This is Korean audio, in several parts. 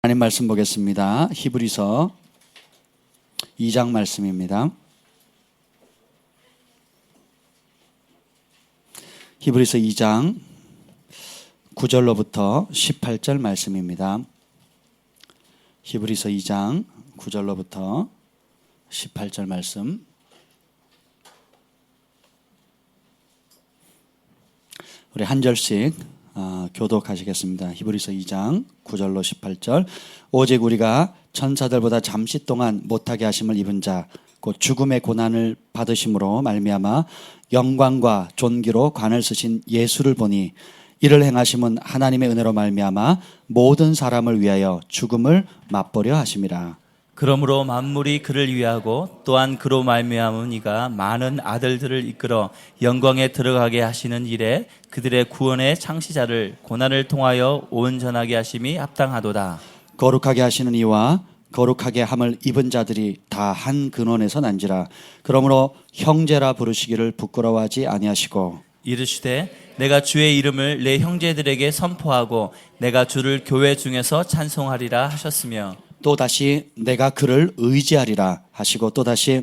하나님 말씀 보겠습니다. 히브리서 2장 말씀입니다. 히브리서 2장 9절로부터 18절 말씀입니다. 히브리서 2장 9절로부터 18절 말씀. 우리 한 절씩 교독하시겠습니다. 히브리서 2장 9절로 18절. 오직 우리가 천사들보다 잠시 동안 못하게 하심을 입은 자 곧 죽음의 고난을 받으심으로 말미암아 영광과 존귀로 관을 쓰신 예수를 보니 이를 행하심은 하나님의 은혜로 말미암아 모든 사람을 위하여 죽음을 맛보려 하심이라. 그러므로 만물이 그를 위하고 또한 그로 말미암은 이가 많은 아들들을 이끌어 영광에 들어가게 하시는 일에 그들의 구원의 창시자를 고난을 통하여 온전하게 하심이 합당하도다. 거룩하게 하시는 이와 거룩하게 함을 입은 자들이 다 한 근원에서 난지라. 그러므로 형제라 부르시기를 부끄러워하지 아니하시고 이르시되 내가 주의 이름을 내 형제들에게 선포하고 내가 주를 교회 중에서 찬송하리라 하셨으며 또다시 내가 그를 의지하리라 하시고 또다시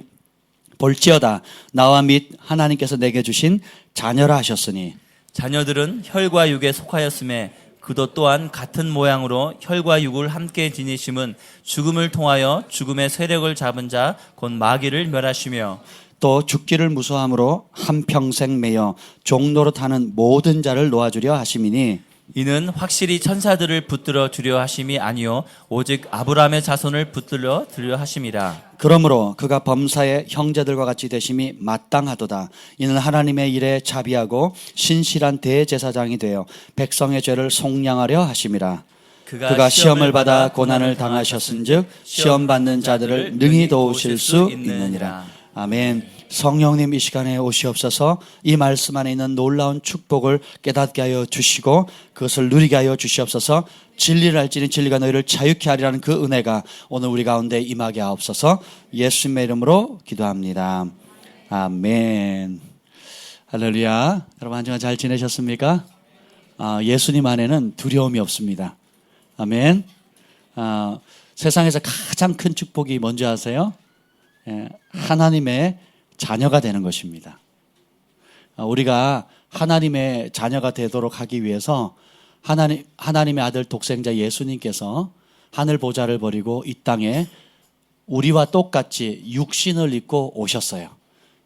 볼지어다 나와 및 하나님께서 내게 주신 자녀라 하셨으니 자녀들은 혈과 육에 속하였음에 그도 또한 같은 모양으로 혈과 육을 함께 지니심은 죽음을 통하여 죽음의 세력을 잡은 자 곧 마귀를 멸하시며 또 죽기를 무서함으로 한평생 매여 종노릇하는 모든 자를 놓아주려 하심이니 이는 확실히 천사들을 붙들어 주려 하심이 아니요 오직 아브라함의 자손을 붙들어 주려 하심이라. 그러므로 그가 범사의 형제들과 같이 되심이 마땅하도다. 이는 하나님의 일에 자비하고 신실한 대제사장이 되어 백성의 죄를 속량하려 하심이라. 그가 시험을 받아 고난을 당하셨은즉 시험 받는 자들을 능히 도우실 수 있느니라. 아멘. 성령님 이 시간에 오시옵소서. 이 말씀 안에 있는 놀라운 축복을 깨닫게 하여 주시고 그것을 누리게 하여 주시옵소서. 진리를 알지니 진리가 너희를 자유케 하리라는 그 은혜가 오늘 우리 가운데 임하게 하옵소서. 예수님의 이름으로 기도합니다. 아멘. 할렐루야. 여러분 한 주간 잘 지내셨습니까? 예수님 안에는 두려움이 없습니다. 아멘. 세상에서 가장 큰 축복이 뭔지 아세요? 하나님의 자녀가 되는 것입니다. 우리가 하나님의 자녀가 되도록 하기 위해서 하나님의 아들 독생자 예수님께서 하늘 보좌를 버리고 이 땅에 우리와 똑같이 육신을 입고 오셨어요.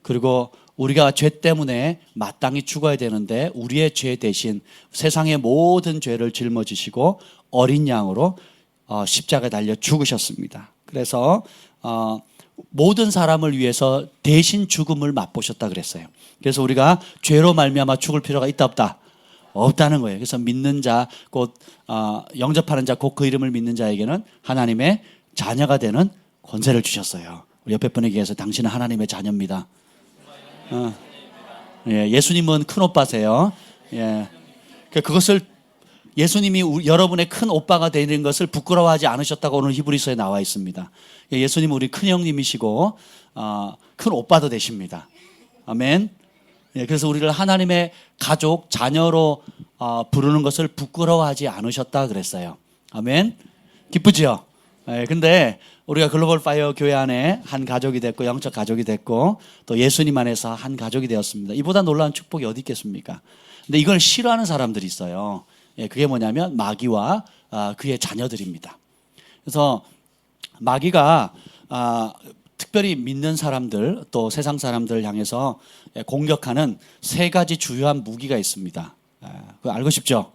그리고 우리가 죄 때문에 마땅히 죽어야 되는데 우리의 죄 대신 세상의 모든 죄를 짊어지시고 어린 양으로 십자가에 달려 죽으셨습니다. 그래서 모든 사람을 위해서 대신 죽음을 맛보셨다 그랬어요. 그래서 우리가 죄로 말미암아 죽을 필요가 있다 없다? 없다는 거예요. 그래서 믿는 자, 곧 영접하는 자, 곧 그 이름을 믿는 자에게는 하나님의 자녀가 되는 권세를 주셨어요. 우리 옆에 분에게 해서 당신은 하나님의 자녀입니다. 예수님은 큰 오빠세요. 그것을 예수님이 여러분의 큰 오빠가 되는 것을 부끄러워하지 않으셨다고 오늘 히브리서에 나와 있습니다. 예수님은 우리 큰 형님이시고 큰 오빠도 되십니다. 아멘. 그래서 우리를 하나님의 가족, 자녀로 부르는 것을 부끄러워하지 않으셨다 그랬어요. 아멘. 기쁘죠? 근데 우리가 글로벌 파이어 교회 안에 한 가족이 됐고 영적 가족이 됐고 또 예수님 안에서 한 가족이 되었습니다. 이보다 놀라운 축복이 어디 있겠습니까? 근데 이걸 싫어하는 사람들이 있어요. 그게 뭐냐면 마귀와 그의 자녀들입니다. 그래서 마귀가 특별히 믿는 사람들 또 세상 사람들을 향해서 공격하는 세 가지 주요한 무기가 있습니다. 그거 알고 싶죠?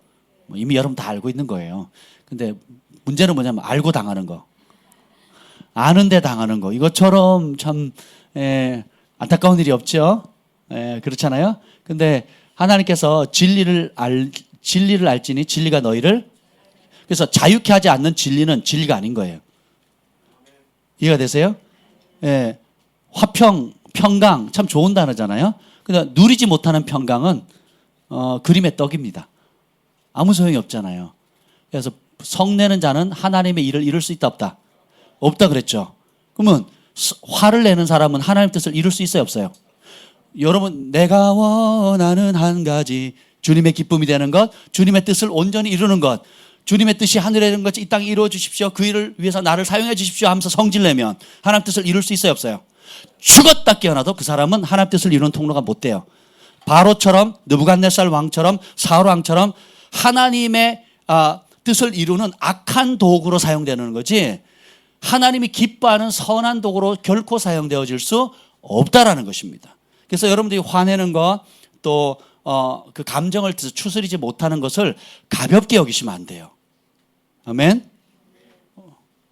이미 여러분 다 알고 있는 거예요. 근데 문제는 뭐냐면 알고 당하는 거. 아는데 당하는 거. 이것처럼 참 안타까운 일이 없죠? 그렇잖아요? 근데 하나님께서 진리를 알지니 진리가 너희를 그래서 자유케 하지 않는 진리는 진리가 아닌 거예요. 이해가 되세요? 화평, 평강 참 좋은 단어잖아요. 근데 누리지 못하는 평강은 그림의 떡입니다. 아무 소용이 없잖아요. 그래서 성내는 자는 하나님의 일을 이룰 수 있다 없다? 없다 그랬죠. 그러면 화를 내는 사람은 하나님 뜻을 이룰 수 있어요 없어요? 여러분 내가 원하는 한 가지 주님의 기쁨이 되는 것, 주님의 뜻을 온전히 이루는 것. 주님의 뜻이 하늘에 있는 것이 이 땅에 이루어 주십시오. 그 일을 위해서 나를 사용해 주십시오 하면서 성질내면 하나님 뜻을 이룰 수 있어요, 없어요? 죽었다 깨어나도 그 사람은 하나님 뜻을 이루는 통로가 못 돼요. 바로처럼, 느부갓네살 왕처럼, 사울 왕처럼 하나님의 뜻을 이루는 악한 도구로 사용되는 거지, 하나님이 기뻐하는 선한 도구로 결코 사용되어질 수 없다라는 것입니다. 그래서 여러분들이 화내는 것, 또 그 감정을 추스리지 못하는 것을 가볍게 여기시면 안 돼요. 아멘?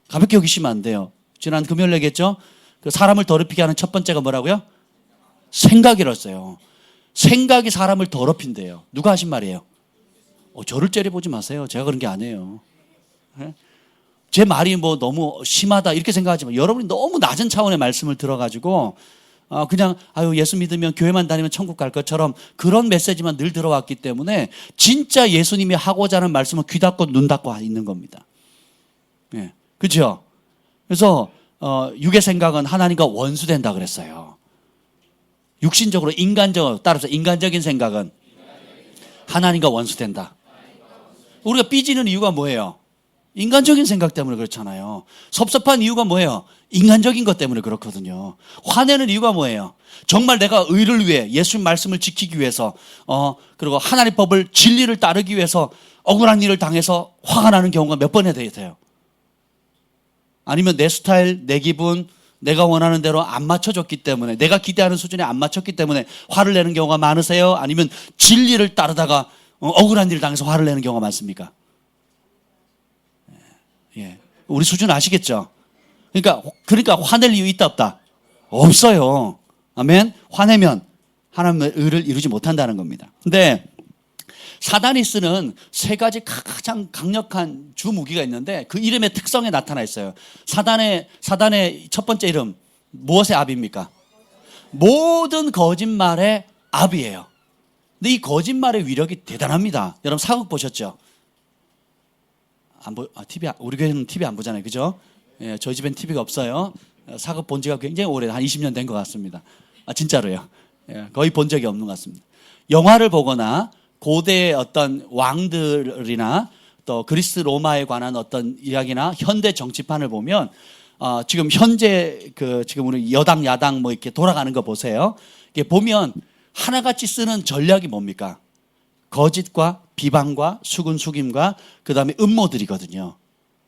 가볍게 여기시면 안 돼요. 지난 금요일 얘기했죠? 그 사람을 더럽히게 하는 첫 번째가 뭐라고요? 생각이랬어요. 생각이 사람을 더럽힌대요. 누가 하신 말이에요? 저를 째려보지 마세요. 제가 그런 게 아니에요. 제 말이 뭐 너무 심하다 이렇게 생각하지만 여러분이 너무 낮은 차원의 말씀을 들어가지고 그냥 예수 믿으면 교회만 다니면 천국 갈 것처럼 그런 메시지만 늘 들어왔기 때문에 진짜 예수님이 하고자 하는 말씀은 귀 닫고 눈 닫고 있는 겁니다. 예, 그렇죠? 그래서 육의 생각은 하나님과 원수된다 그랬어요. 육신적으로 인간적으로, 따라서 인간적인 생각은 하나님과 원수된다. 우리가 삐지는 이유가 뭐예요? 인간적인 생각 때문에 그렇잖아요. 섭섭한 이유가 뭐예요? 인간적인 것 때문에 그렇거든요. 화내는 이유가 뭐예요? 정말 내가 의를 위해 예수님 말씀을 지키기 위해서 그리고 하나님 법을 진리를 따르기 위해서 억울한 일을 당해서 화가 나는 경우가 몇 번에 돼요. 아니면 내 스타일, 내 기분, 내가 원하는 대로 안 맞춰줬기 때문에, 내가 기대하는 수준에 안 맞췄기 때문에 화를 내는 경우가 많으세요? 아니면 진리를 따르다가 억울한 일을 당해서 화를 내는 경우가 많습니까? 예, 우리 수준 아시겠죠? 그러니까 화낼 이유 있다 없다? 없어요. 아멘. 화내면 하나님의 의를 이루지 못한다는 겁니다. 근데 사단이 쓰는 세 가지 가장 강력한 주 무기가 있는데 그 이름의 특성에 나타나 있어요. 사단의 첫 번째 이름 무엇의 압입니까? 모든 거짓말의 압이에요. 근데 이 거짓말의 위력이 대단합니다. 여러분 사극 보셨죠? 우리 교회는 TV 안 보잖아요. 그죠? 예, 저희 집엔 TV가 없어요. 사극 본 지가 굉장히 오래, 한 20년 된 것 같습니다. 진짜로요. 예, 거의 본 적이 없는 것 같습니다. 영화를 보거나 고대의 어떤 왕들이나 또 그리스 로마에 관한 어떤 이야기나 현대 정치판을 보면 지금 현재 지금 우리 여당 야당 뭐 이렇게 돌아가는 거 보세요. 이게 보면 하나같이 쓰는 전략이 뭡니까? 거짓과 비방과 수군 숙임과 그 다음에 음모들이거든요.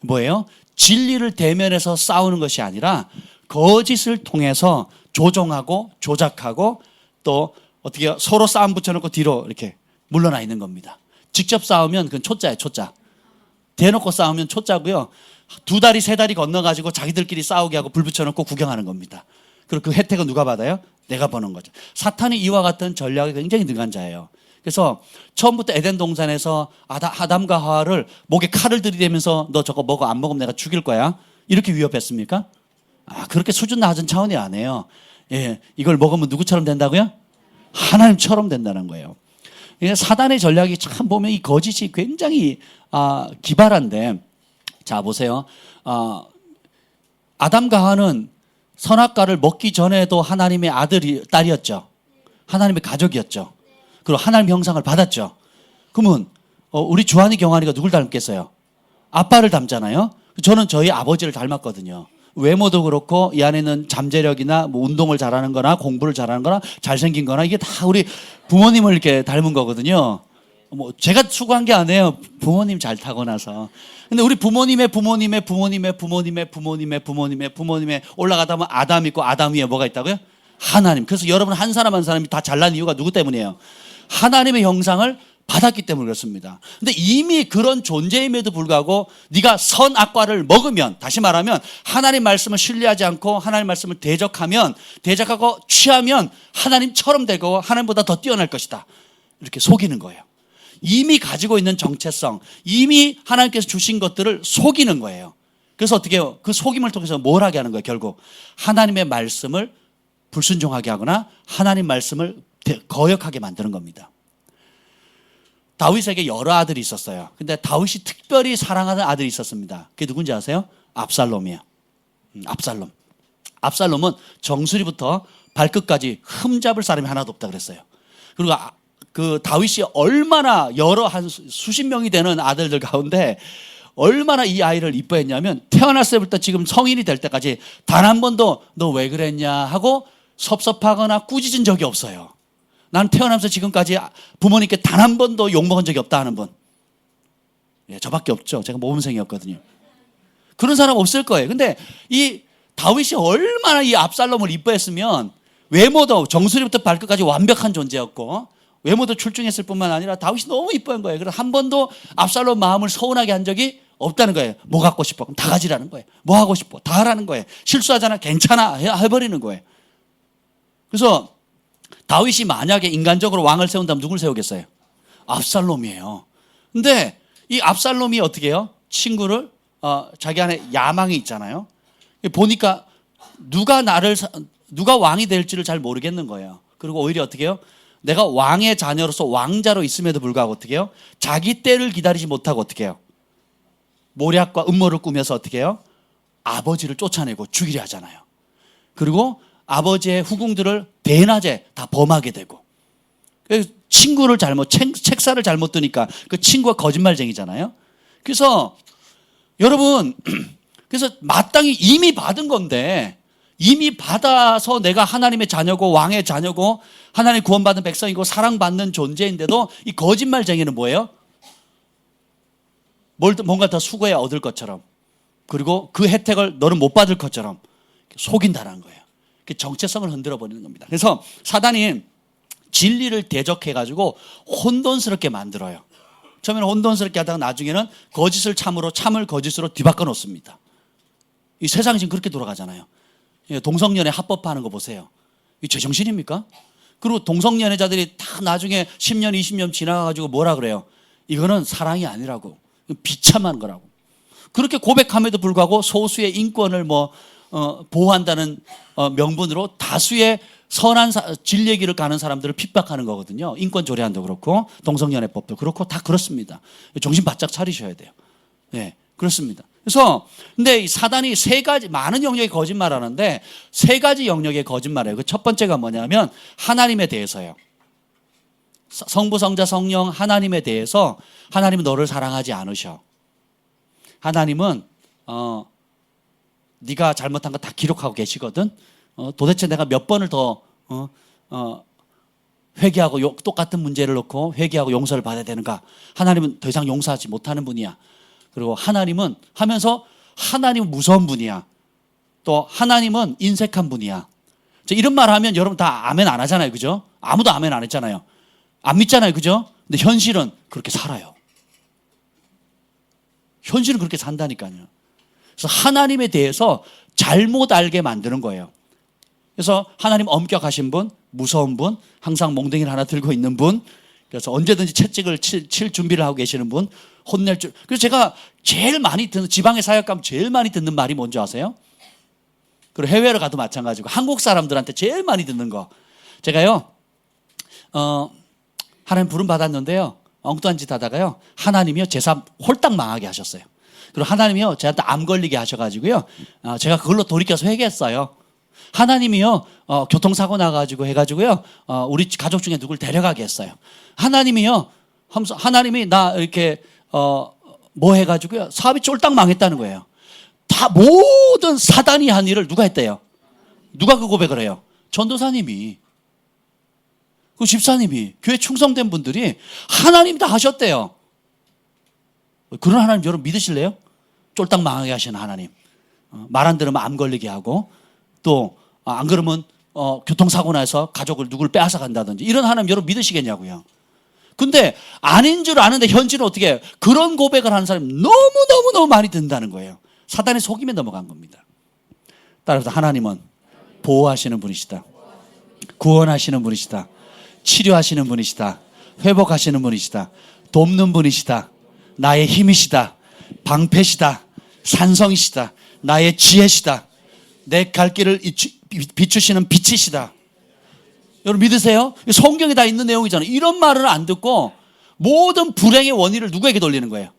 뭐예요? 진리를 대면해서 싸우는 것이 아니라 거짓을 통해서 조종하고 조작하고 또 어떻게 서로 싸움 붙여놓고 뒤로 이렇게 물러나 있는 겁니다. 직접 싸우면 그건 초짜예요, 초짜. 대놓고 싸우면 초짜고요. 두 다리 세 다리 건너가지고 자기들끼리 싸우게 하고 불 붙여놓고 구경하는 겁니다. 그리고 그 혜택은 누가 받아요? 내가 버는 거죠. 사탄이 이와 같은 전략이 굉장히 능한 자예요. 그래서 처음부터 에덴 동산에서 아담과 하와를 목에 칼을 들이대면서 너 저거 먹어, 안 먹으면 내가 죽일 거야, 이렇게 위협했습니까? 그렇게 수준 낮은 차원이 아니에요. 예, 이걸 먹으면 누구처럼 된다고요? 하나님처럼 된다는 거예요. 사단의 전략이 참 보면 이 거짓이 굉장히 기발한데, 자 보세요. 아담과 하와는 선악과를 먹기 전에도 하나님의 딸이었죠. 하나님의 가족이었죠. 그리고 하나님 형상을 받았죠. 그러면 우리 주한이 경환이가 누굴 닮겠어요? 아빠를 닮잖아요. 저는 저희 아버지를 닮았거든요. 외모도 그렇고 이 안에는 잠재력이나 뭐 운동을 잘하는 거나 공부를 잘하는 거나 잘생긴 거나 이게 다 우리 부모님을 이렇게 닮은 거거든요. 뭐 제가 추구한 게 아니에요. 부모님 잘 타고나서. 근데 우리 부모님의 올라가다 보면 아담 있고 아담 위에 뭐가 있다고요? 하나님. 그래서 여러분 한 사람 한 사람이 다 잘난 이유가 누구 때문이에요? 하나님의 형상을 받았기 때문에 그렇습니다. 근데 이미 그런 존재임에도 불구하고 네가 선악과를 먹으면, 다시 말하면 하나님 말씀을 신뢰하지 않고 하나님 말씀을 대적하고 취하면 하나님처럼 되고 하나님보다 더 뛰어날 것이다, 이렇게 속이는 거예요. 이미 가지고 있는 정체성, 이미 하나님께서 주신 것들을 속이는 거예요. 그래서 어떻게 해요? 그 속임을 통해서 뭘 하게 하는 거예요? 결국 하나님의 말씀을 불순종하게 하거나 하나님 말씀을 거역하게 만드는 겁니다. 다윗에게 여러 아들이 있었어요. 근데 다윗이 특별히 사랑하는 아들이 있었습니다. 그게 누군지 아세요? 압살롬이에요. 압살롬. 압살롬은 정수리부터 발끝까지 흠잡을 사람이 하나도 없다 그랬어요. 그리고 그 다윗이 얼마나 여러 한 수십 명이 되는 아들들 가운데 얼마나 이 아이를 이뻐했냐면 태어났을 때부터 지금 성인이 될 때까지 단 한 번도 너 왜 그랬냐 하고 섭섭하거나 꾸짖은 적이 없어요. 난 태어나면서 지금까지 부모님께 단 한 번도 욕먹은 적이 없다 하는 분. 예, 저밖에 없죠. 제가 모범생이었거든요. 그런 사람 없을 거예요. 근데 이 다윗이 얼마나 이 압살롬을 이뻐했으면 외모도 정수리부터 발끝까지 완벽한 존재였고 외모도 출중했을 뿐만 아니라 다윗이 너무 이뻐한 거예요. 그래서 한 번도 압살롬 마음을 서운하게 한 적이 없다는 거예요. 뭐 갖고 싶어? 그럼 다 가지라는 거예요. 뭐 하고 싶어? 다 하라는 거예요. 실수하잖아. 괜찮아. 해버리는 거예요. 그래서 다윗이 만약에 인간적으로 왕을 세운다면 누굴 세우겠어요? 압살롬이에요. 근데 이 압살롬이 어떻게 해요? 친구를 자기 안에 야망이 있잖아요. 보니까 누가 왕이 될지를 잘 모르겠는 거예요. 그리고 오히려 어떻게 해요? 내가 왕의 자녀로서 왕자로 있음에도 불구하고 어떻게 해요? 자기 때를 기다리지 못하고 어떻게 해요? 모략과 음모를 꾸며서 어떻게 해요? 아버지를 쫓아내고 죽이려 하잖아요. 그리고 아버지의 후궁들을 대낮에 다 범하게 되고 친구를 책사를 잘못 두니까 그 친구가 거짓말쟁이잖아요. 그래서 여러분 그래서 마땅히 이미 받은 건데 이미 받아서 내가 하나님의 자녀고 왕의 자녀고 하나님 구원받은 백성이고 사랑받는 존재인데도 이 거짓말쟁이는 뭐예요? 뭔가 더 수고해 얻을 것처럼 그리고 그 혜택을 너는 못 받을 것처럼 속인다는 거예요. 정체성을 흔들어 버리는 겁니다. 그래서 사단이 진리를 대적해가지고 혼돈스럽게 만들어요. 처음에는 혼돈스럽게 하다가 나중에는 거짓을 참으로 참을 거짓으로 뒤바꿔 놓습니다. 이 세상이 지금 그렇게 돌아가잖아요. 동성연애 합법화하는 거 보세요. 이 제정신입니까? 그리고 동성연애자들이 다 나중에 10년, 20년 지나가지고 뭐라 그래요? 이거는 사랑이 아니라고. 비참한 거라고. 그렇게 고백함에도 불구하고 소수의 인권을 보호한다는 명분으로 다수의 선한 진리의 길을 가는 사람들을 핍박하는 거거든요. 인권 조례안도 그렇고 동성연애법도 그렇고 다 그렇습니다. 정신 바짝 차리셔야 돼요. 네, 그렇습니다. 그래서 근데 이 사단이 세 가지 많은 영역의 거짓말하는데 세 가지 영역의 거짓말이에요. 그 첫 번째가 뭐냐면 하나님에 대해서요. 성부, 성자, 성령 하나님에 대해서 하나님은 너를 사랑하지 않으셔. 하나님은 네가 잘못한 거 다 기록하고 계시거든. 도대체 내가 몇 번을 더 회개하고 똑같은 문제를 놓고 회개하고 용서를 받아야 되는가? 하나님은 더 이상 용서하지 못하는 분이야. 그리고 하나님은 하면서 하나님은 무서운 분이야. 또 하나님은 인색한 분이야. 이런 말 하면 여러분 다 아멘 안 하잖아요. 그죠? 아무도 아멘 안 했잖아요. 안 믿잖아요. 그죠? 근데 현실은 그렇게 살아요. 현실은 그렇게 산다니까요. 그래서 하나님에 대해서 잘못 알게 만드는 거예요. 그래서 하나님 엄격하신 분, 무서운 분, 항상 몽둥이를 하나 들고 있는 분, 그래서 언제든지 채찍을 칠 준비를 하고 계시는 분, 혼낼 줄. 그래서 제가 제일 많이 듣는, 지방에 사역 가면 제일 많이 듣는 말이 뭔지 아세요? 그리고 해외로 가도 마찬가지고 한국 사람들한테 제일 많이 듣는 거. 제가요, 하나님 부름 받았는데요. 엉뚱한 짓 하다가요. 하나님이요, 제 삶 홀딱 망하게 하셨어요. 그리고 하나님이요, 저한테 암 걸리게 하셔가지고요. 제가 그걸로 돌이켜서 회개했어요. 하나님이요, 교통사고 나가지고 해가지고요, 우리 가족 중에 누굴 데려가게 했어요. 하나님이요, 하나님이 나 이렇게, 뭐 해가지고요, 사업이 쫄딱 망했다는 거예요. 다 모든 사단이 한 일을 누가 했대요? 누가 그 고백을 해요? 전도사님이. 그 집사님이, 교회 충성된 분들이 하나님 다 하셨대요. 그런 하나님 여러분 믿으실래요? 쫄딱 망하게 하시는 하나님. 말 안 들으면 암 걸리게 하고 또 안 그러면 교통사고 나서 가족을 누굴 빼앗아 간다든지 이런 하나님 여러분 믿으시겠냐고요. 근데 아닌 줄 아는데 현실은 어떻게 해요? 그런 고백을 하는 사람이 너무너무 많이 든다는 거예요. 사단의 속임에 넘어간 겁니다. 따라서 하나님은 보호하시는 분이시다. 구원하시는 분이시다. 치료하시는 분이시다. 회복하시는 분이시다. 돕는 분이시다. 나의 힘이시다. 방패시다. 산성이시다. 나의 지혜시다. 내 갈 길을 비추시는 빛이시다. 여러분 믿으세요? 성경에 다 있는 내용이잖아요. 이런 말을 안 듣고 모든 불행의 원인을 누구에게 돌리는 거예요?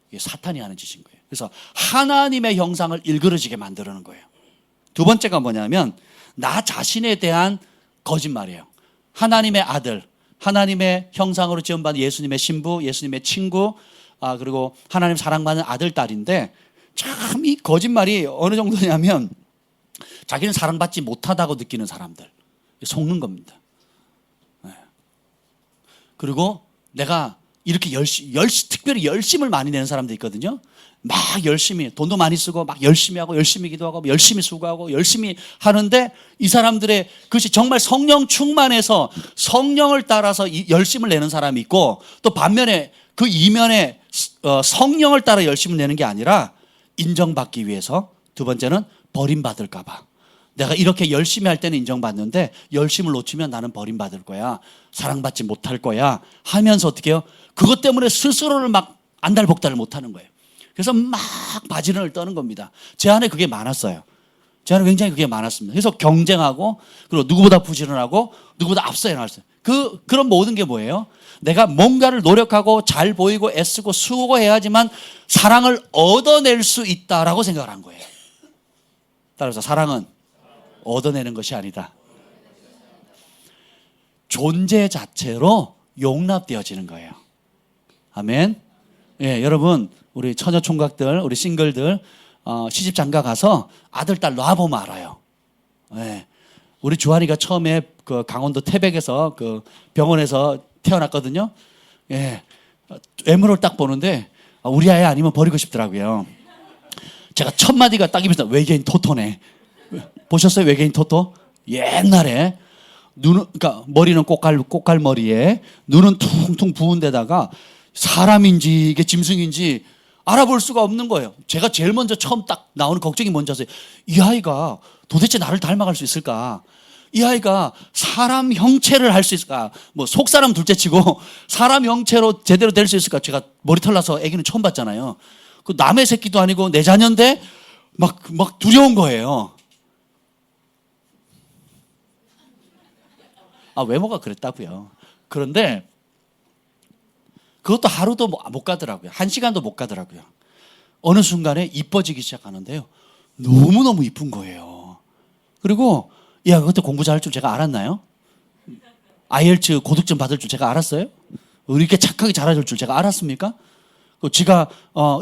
이게 사탄이 하는 짓인 거예요. 그래서 하나님의 형상을 일그러지게 만드는 거예요. 두 번째가 뭐냐면 나 자신에 대한 거짓말이에요. 하나님의 아들, 하나님의 형상으로 지음받은 예수님의 신부, 예수님의 친구, 그리고 하나님 사랑받는 아들, 딸인데 참 이 거짓말이 어느 정도냐면 자기는 사랑받지 못하다고 느끼는 사람들 속는 겁니다. 그리고 내가 이렇게 특별히 열심을 많이 내는 사람도 있거든요. 막 열심히 돈도 많이 쓰고 막 열심히 하고 열심히 기도하고 열심히 수고하고 열심히 하는데 이 사람들의 그것이 정말 성령 충만해서 성령을 따라서 열심을 내는 사람이 있고, 또 반면에 그 이면에 성령을 따라 열심을 내는 게 아니라 인정받기 위해서, 두 번째는 버림받을까 봐. 내가 이렇게 열심히 할 때는 인정받는데 열심을 놓치면 나는 버림받을 거야, 사랑받지 못할 거야 하면서 어떻게 해요? 그것 때문에 스스로를 막 안달복달을 못하는 거예요. 그래서 막 바지런을 떠는 겁니다. 제 안에 그게 많았어요. 제 안에 굉장히 그게 많았습니다. 그래서 경쟁하고, 그리고 누구보다 부지런하고 누구보다 앞서야 나왔어요. 그런 모든 게 뭐예요? 내가 뭔가를 노력하고 잘 보이고 애쓰고 수고해야지만 사랑을 얻어낼 수 있다라고 생각을 한 거예요. 따라서 사랑은 얻어내는 것이 아니다. 존재 자체로 용납되어지는 거예요. 아멘. 예, 여러분, 우리 처녀 총각들, 우리 싱글들, 시집 장가 가서 아들, 딸 놔보면 알아요. 예. 우리 주한이가 처음에 그 강원도 태백에서 그 병원에서 태어났거든요. 예. 외모를 딱 보는데 우리 아이 아니면 버리고 싶더라고요. 제가 첫 마디가 딱 입에서 외계인 토토네. 보셨어요? 외계인 토토? 옛날에 그러니까 머리는 꽃갈머리에 눈은 퉁퉁 부은 데다가 사람인지 이게 짐승인지 알아볼 수가 없는 거예요. 제가 제일 먼저 처음 딱 나오는 걱정이 뭔지 아세요? 이 아이가 도대체 나를 닮아갈 수 있을까? 이 아이가 사람 형체를 할 수 있을까? 뭐 속사람 둘째치고 사람 형체로 제대로 될 수 있을까? 제가 머리털 나서 아기는 처음 봤잖아요. 그 남의 새끼도 아니고 내 자녀인데 막 두려운 거예요. 외모가 그랬다고요. 그런데 그것도 하루도 못 가더라고요. 1시간도 못 가더라고요. 어느 순간에 이뻐지기 시작하는데요. 너무너무 이쁜 거예요. 그리고 그것도 공부 잘할 줄 제가 알았나요? IELTS 고득점 받을 줄 제가 알았어요? 이렇게 착하게 잘해줄 줄 제가 알았습니까? 지가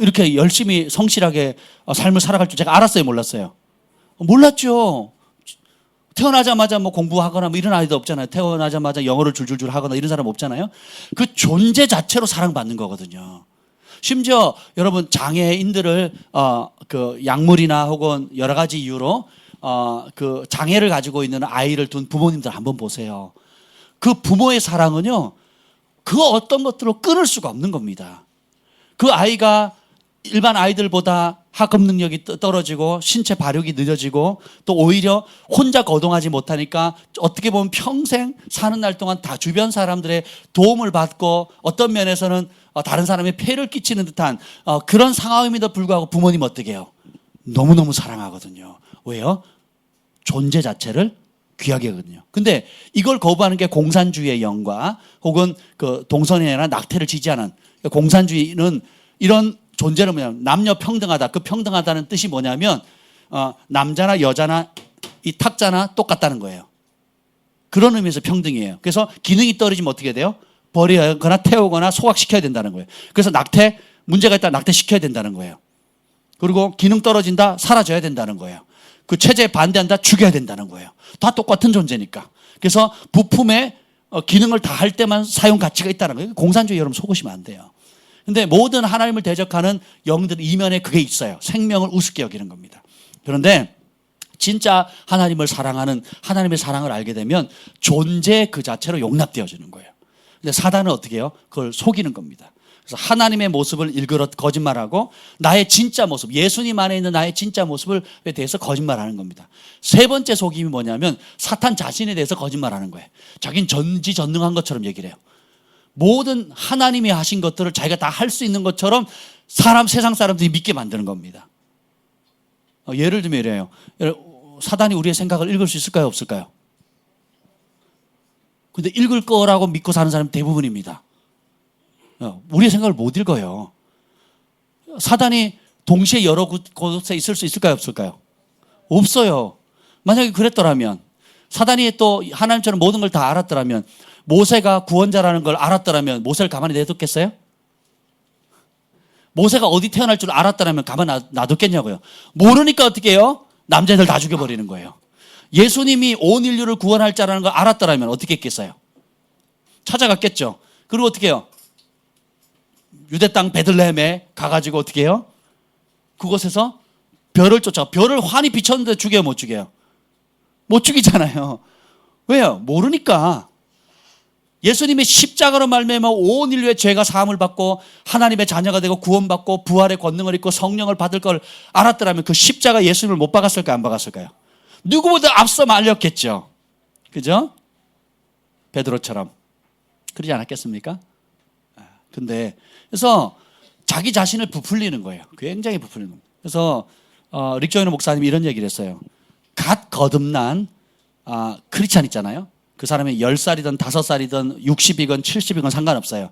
이렇게 열심히 성실하게 삶을 살아갈 줄 제가 알았어요? 몰랐어요? 몰랐죠. 태어나자마자 뭐 공부하거나 뭐 이런 아이도 없잖아요. 태어나자마자 영어를 줄줄줄 하거나 이런 사람 없잖아요. 그 존재 자체로 사랑받는 거거든요. 심지어 여러분 장애인들을 그 약물이나 혹은 여러 가지 이유로 그 장애를 가지고 있는 아이를 둔 부모님들 한번 보세요. 그 부모의 사랑은요, 그 어떤 것들로 끊을 수가 없는 겁니다. 그 아이가 일반 아이들보다 학업 능력이 떨어지고 신체 발육이 늦어지고 또 오히려 혼자 거동하지 못하니까 어떻게 보면 평생 사는 날 동안 다 주변 사람들의 도움을 받고 어떤 면에서는 다른 사람의 폐를 끼치는 듯한 그런 상황임에도 불구하고 부모님 어떻게 해요? 너무너무 사랑하거든요. 왜요? 존재 자체를 귀하게 하거든요. 근데 이걸 거부하는 게 공산주의의 영과 혹은 그 동성애나 낙태를 지지하는 공산주의는 이런 존재는 뭐냐면 남녀 평등하다. 그 평등하다는 뜻이 뭐냐면 남자나 여자나 이 탁자나 똑같다는 거예요. 그런 의미에서 평등이에요. 그래서 기능이 떨어지면 어떻게 돼요? 버리거나 태우거나 소각시켜야 된다는 거예요. 그래서 문제가 있다 낙태시켜야 된다는 거예요. 그리고 기능 떨어진다 사라져야 된다는 거예요. 그 체제에 반대한다 죽여야 된다는 거예요. 다 똑같은 존재니까. 그래서 부품의 기능을 다 할 때만 사용 가치가 있다는 거예요. 공산주의 여러분 속으시면 안 돼요. 근데 모든 하나님을 대적하는 영들 이면에 그게 있어요. 생명을 우습게 여기는 겁니다. 그런데 진짜 하나님을 사랑하는 하나님의 사랑을 알게 되면 존재 그 자체로 용납되어지는 거예요. 근데 사단은 어떻게 해요? 그걸 속이는 겁니다. 그래서 하나님의 모습을 일그러 거짓말하고 나의 진짜 모습, 예수님 안에 있는 나의 진짜 모습에 대해서 거짓말하는 겁니다. 세 번째 속임이 뭐냐면 사탄 자신에 대해서 거짓말하는 거예요. 자기는 전지전능한 것처럼 얘기를 해요. 모든 하나님이 하신 것들을 자기가 다 할 수 있는 것처럼 세상 사람들이 믿게 만드는 겁니다. 예를 들면 이래요. 사단이 우리의 생각을 읽을 수 있을까요? 없을까요? 근데 읽을 거라고 믿고 사는 사람이 대부분입니다. 우리의 생각을 못 읽어요. 사단이 동시에 여러 곳에 있을 수 있을까요? 없을까요? 없어요. 만약에 그랬더라면 사단이 또 하나님처럼 모든 걸 다 알았더라면, 모세가 구원자라는 걸 알았더라면 모세를 가만히 내뒀겠어요? 모세가 어디 태어날 줄 알았더라면 가만히 놔뒀겠냐고요. 모르니까 어떻게 해요? 남자들 다 죽여버리는 거예요. 예수님이 온 인류를 구원할 자라는 걸 알았더라면 어떻게 했겠어요? 찾아갔겠죠. 그리고 어떻게 해요? 유대 땅 베들레헴에 가가지고 어떻게 해요? 그곳에서 별을 쫓아, 별을 환히 비쳤는데 죽여요, 못 죽여요? 못 죽이잖아요. 왜요? 모르니까. 예수님이 십자가로 말미암아 온 인류의 죄가 사함을 받고 하나님의 자녀가 되고 구원받고 부활의 권능을 입고 성령을 받을 걸 알았더라면 그 십자가 예수님을 못 박았을까요? 안 박았을까요? 누구보다 앞서 말렸겠죠. 그죠? 베드로처럼. 그러지 않았겠습니까? 근데 그래서 자기 자신을 부풀리는 거예요. 굉장히 부풀리는 거예요. 그래서 릭 조이너 목사님이 이런 얘기를 했어요. 갓 거듭난 크리스찬 있잖아요. 그 사람이 10살이든 5살이든 60이건 70이건 상관없어요.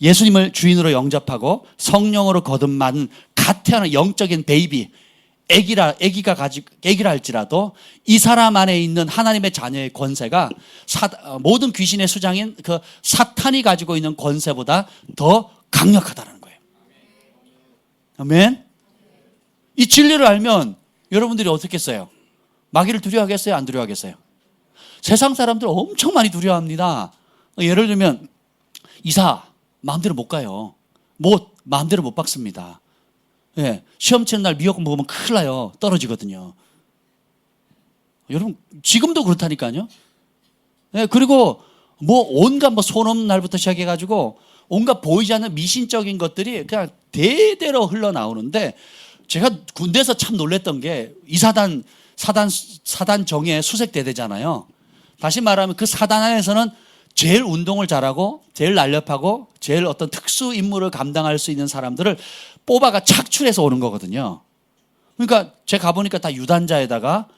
예수님을 주인으로 영접하고 성령으로 거듭난 갓 태어난 영적인 베이비, 애기라 할지라도 이 사람 안에 있는 하나님의 자녀의 권세가 모든 귀신의 수장인 그 사탄이 가지고 있는 권세보다 더 강력하다는 거예요. 아멘. 이 진리를 알면 여러분들이 어떻겠어요? 마귀를 두려워하겠어요? 안 두려워하겠어요? 세상 사람들 엄청 많이 두려워합니다. 예를 들면 이사 마음대로 못 가요. 마음대로 못 박습니다. 예, 시험 치는 날 미역국 먹으면 큰일 나요. 떨어지거든요. 여러분 지금도 그렇다니까요. 예, 그리고 온갖 손 없는 날부터 시작해가지고 온갖 보이지 않는 미신적인 것들이 그냥 대대로 흘러나오는데, 제가 군대에서 참 놀랬던 게 이 사단 정예 수색대대잖아요. 다시 말하면 그 사단 안에서는 제일 운동을 잘하고 제일 날렵하고 제일 어떤 특수 임무를 감당할 수 있는 사람들을 뽑아가 착출해서 오는 거거든요. 그러니까 제가 가보니까 다 유단자에다가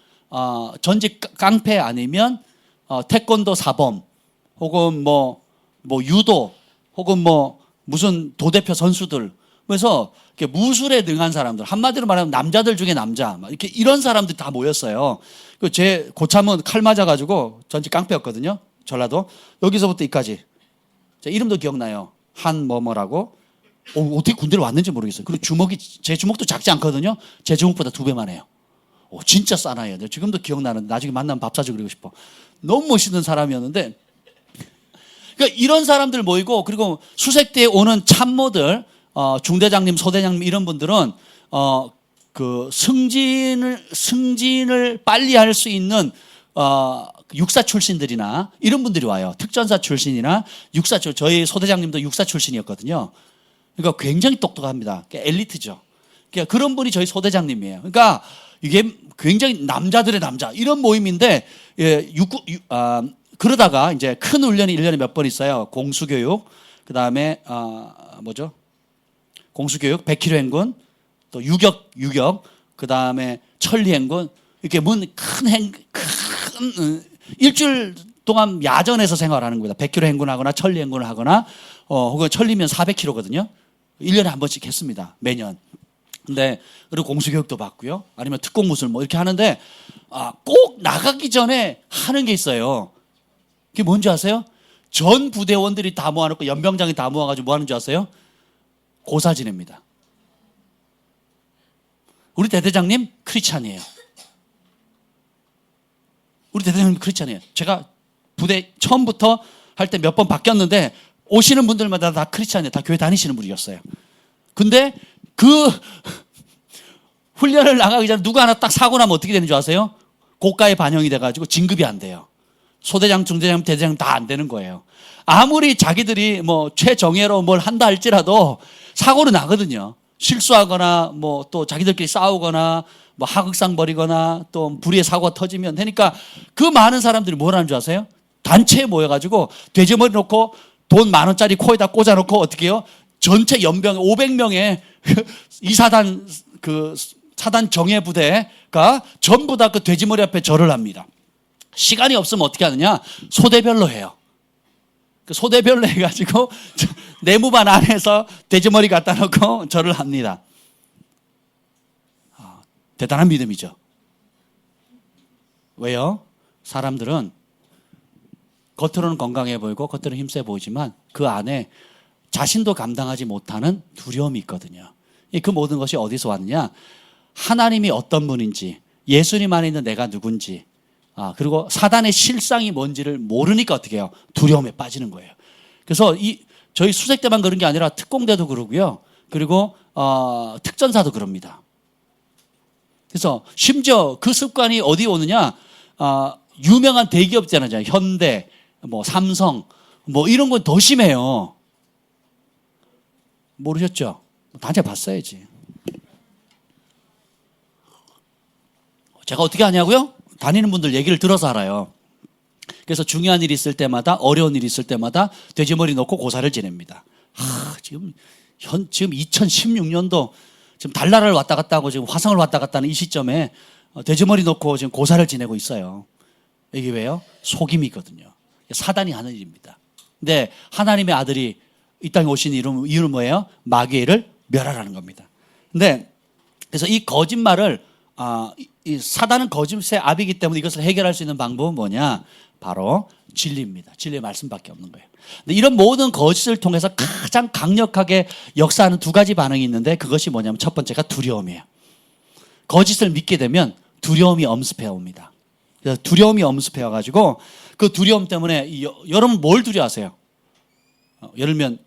전직 깡패 아니면 태권도 사범 혹은 유도 혹은 무슨 도대표 선수들, 그래서 무술에 능한 사람들, 한마디로 말하면 남자들 중에 남자, 이렇게 이런 사람들이 다 모였어요. 제 고참은 칼 맞아가지고 전직 깡패였거든요. 전라도. 여기서부터 이까지. 제 이름도 기억나요. 한뭐뭐라고. 어떻게 군대를 왔는지 모르겠어요. 그리고 제 주먹도 작지 않거든요. 제 주먹보다 2배만 해요. 진짜 싸나요. 지금도 기억나는데 나중에 만나면 밥 사주고 그러고 싶어. 너무 멋있는 사람이었는데, 그러니까 이런 사람들 모이고, 그리고 수색대에 오는 참모들, 중대장님, 소대장님 이런 분들은 그 승진을 빨리 할 수 있는 육사 출신들이나 이런 분들이 와요. 특전사 출신이나 저희 소대장님도 육사 출신이었거든요. 그러니까 굉장히 똑똑합니다. 그러니까 엘리트죠. 그러니까 그런 분이 저희 소대장님이에요. 그러니까 이게 굉장히 남자들의 남자 이런 모임인데, 그러다가 이제 큰 훈련이 1년에 몇 번 있어요. 공수교육, 그 다음에 공수교육, 100km 행군, 또 유격, 그 다음에 천리행군, 이렇게 일주일 동안 야전에서 생활하는 겁니다. 100km 행군하거나 천리 행군을 하거나, 혹은 천리면 400km거든요. 1년에 한 번씩 했습니다. 매년. 근데, 그리고 공수교육도 받고요. 아니면 특공무술 이렇게 하는데, 꼭 나가기 전에 하는 게 있어요. 그게 뭔지 아세요? 전 부대원들이 다 모아놓고 연병장이 다 모아가지고 뭐 하는 줄 아세요? 고사 지냅니다. 우리 대대장님 크리스찬이에요. 우리 대대장님 크리스찬이에요. 제가 부대 처음부터 할 때 몇 번 바뀌었는데 오시는 분들마다 다 크리스찬이에요. 다 교회 다니시는 분이었어요. 근데 그 훈련을 나가기 전에 누가 하나 딱 사고 나면 어떻게 되는 줄 아세요? 고가에 반영이 돼가지고 진급이 안 돼요. 소대장, 중대장, 대대장 다 안 되는 거예요. 아무리 자기들이 최정예로 뭘 한다 할지라도 사고는 나거든요. 실수하거나 또 자기들끼리 싸우거나 하극상 벌이거나 또 불의의 사고가 터지면 되니까, 그 많은 사람들이 뭘 하는 줄 아세요? 단체에 모여가지고 돼지머리 놓고 돈 10,000원짜리 코에다 꽂아놓고 어떻게 해요? 전체 연병 500명의 이 사단 사단 정예 부대가 전부 다 그 돼지머리 앞에 절을 합니다. 시간이 없으면 어떻게 하느냐? 소대별로 해요. 그 소대별로 해가지고 내무반 안에서 돼지머리 갖다 놓고 절을 합니다. 대단한 믿음이죠. 왜요? 사람들은 겉으로는 건강해 보이고 겉으로는 힘세 보이지만 그 안에 자신도 감당하지 못하는 두려움이 있거든요. 그 모든 것이 어디서 왔느냐? 하나님이 어떤 분인지, 예수님 안에 있는 내가 누군지, 그리고 사단의 실상이 뭔지를 모르니까 어떻게 해요? 두려움에 빠지는 거예요. 그래서 저희 수색 때만 그런 게 아니라 특공대도 그러고요. 그리고 특전사도 그럽니다. 그래서 심지어 그 습관이 어디 오느냐? 유명한 대기업 있잖아요. 현대, 뭐 삼성, 뭐 이런 건 더 심해요. 모르셨죠? 다녀봤어야지. 제가 어떻게 하냐고요? 다니는 분들 얘기를 들어서 알아요. 그래서 중요한 일이 있을 때마다, 어려운 일이 있을 때마다 돼지머리 놓고 고사를 지냅니다. 지금 2016년도 지금 달나라를 왔다 갔다 하고 지금 화성을 왔다 갔다 하는 이 시점에 돼지머리 놓고 지금 고사를 지내고 있어요. 이게 왜요? 속임이거든요. 사단이 하는 일입니다. 근데 하나님의 아들이 이 땅에 오신 이유는 뭐예요? 마귀를 멸하라는 겁니다. 근데 그래서 이 거짓말을 이 사단은 거짓의 압이기 때문에 이것을 해결할 수 있는 방법은 뭐냐? 바로 진리입니다. 진리의 말씀밖에 없는 거예요. 근데 이런 모든 거짓을 통해서 가장 강력하게 역사하는 두 가지 반응이 있는데 그것이 뭐냐면 첫 번째가 두려움이에요. 거짓을 믿게 되면 두려움이 엄습해 옵니다. 그래서 두려움이 엄습해 와가지고 그 두려움 때문에 여러분 뭘 두려워하세요? 예를 들면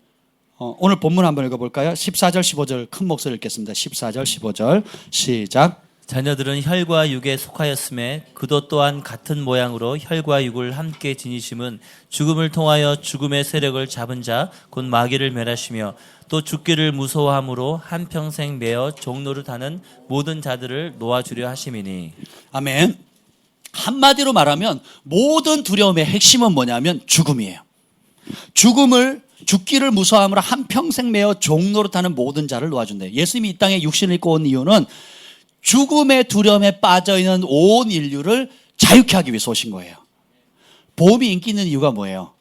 오늘 본문 한번 읽어볼까요? 14절 15절 큰 목소리 읽겠습니다. 14절 15절 시작. 자녀들은 혈과 육에 속하였음에 그도 또한 같은 모양으로 혈과 육을 함께 지니심은 죽음을 통하여 죽음의 세력을 잡은 자 곧 마귀를 멸하시며 또 죽기를 무서워함으로 한평생 매어 종노릇하는 모든 자들을 놓아주려 하심이니. 아멘. 한마디로 말하면 모든 두려움의 핵심은 뭐냐면 죽음이에요. 죽기를 무서워함으로 한평생 매어 종노릇하는 모든 자를 놓아준대요. 예수님이 이 땅에 육신을 입고 온 이유는 죽음의 두려움에 빠져있는 온 인류를 자유케 하기 위해서 오신 거예요. 보험이 인기 있는 이유가 뭐예요?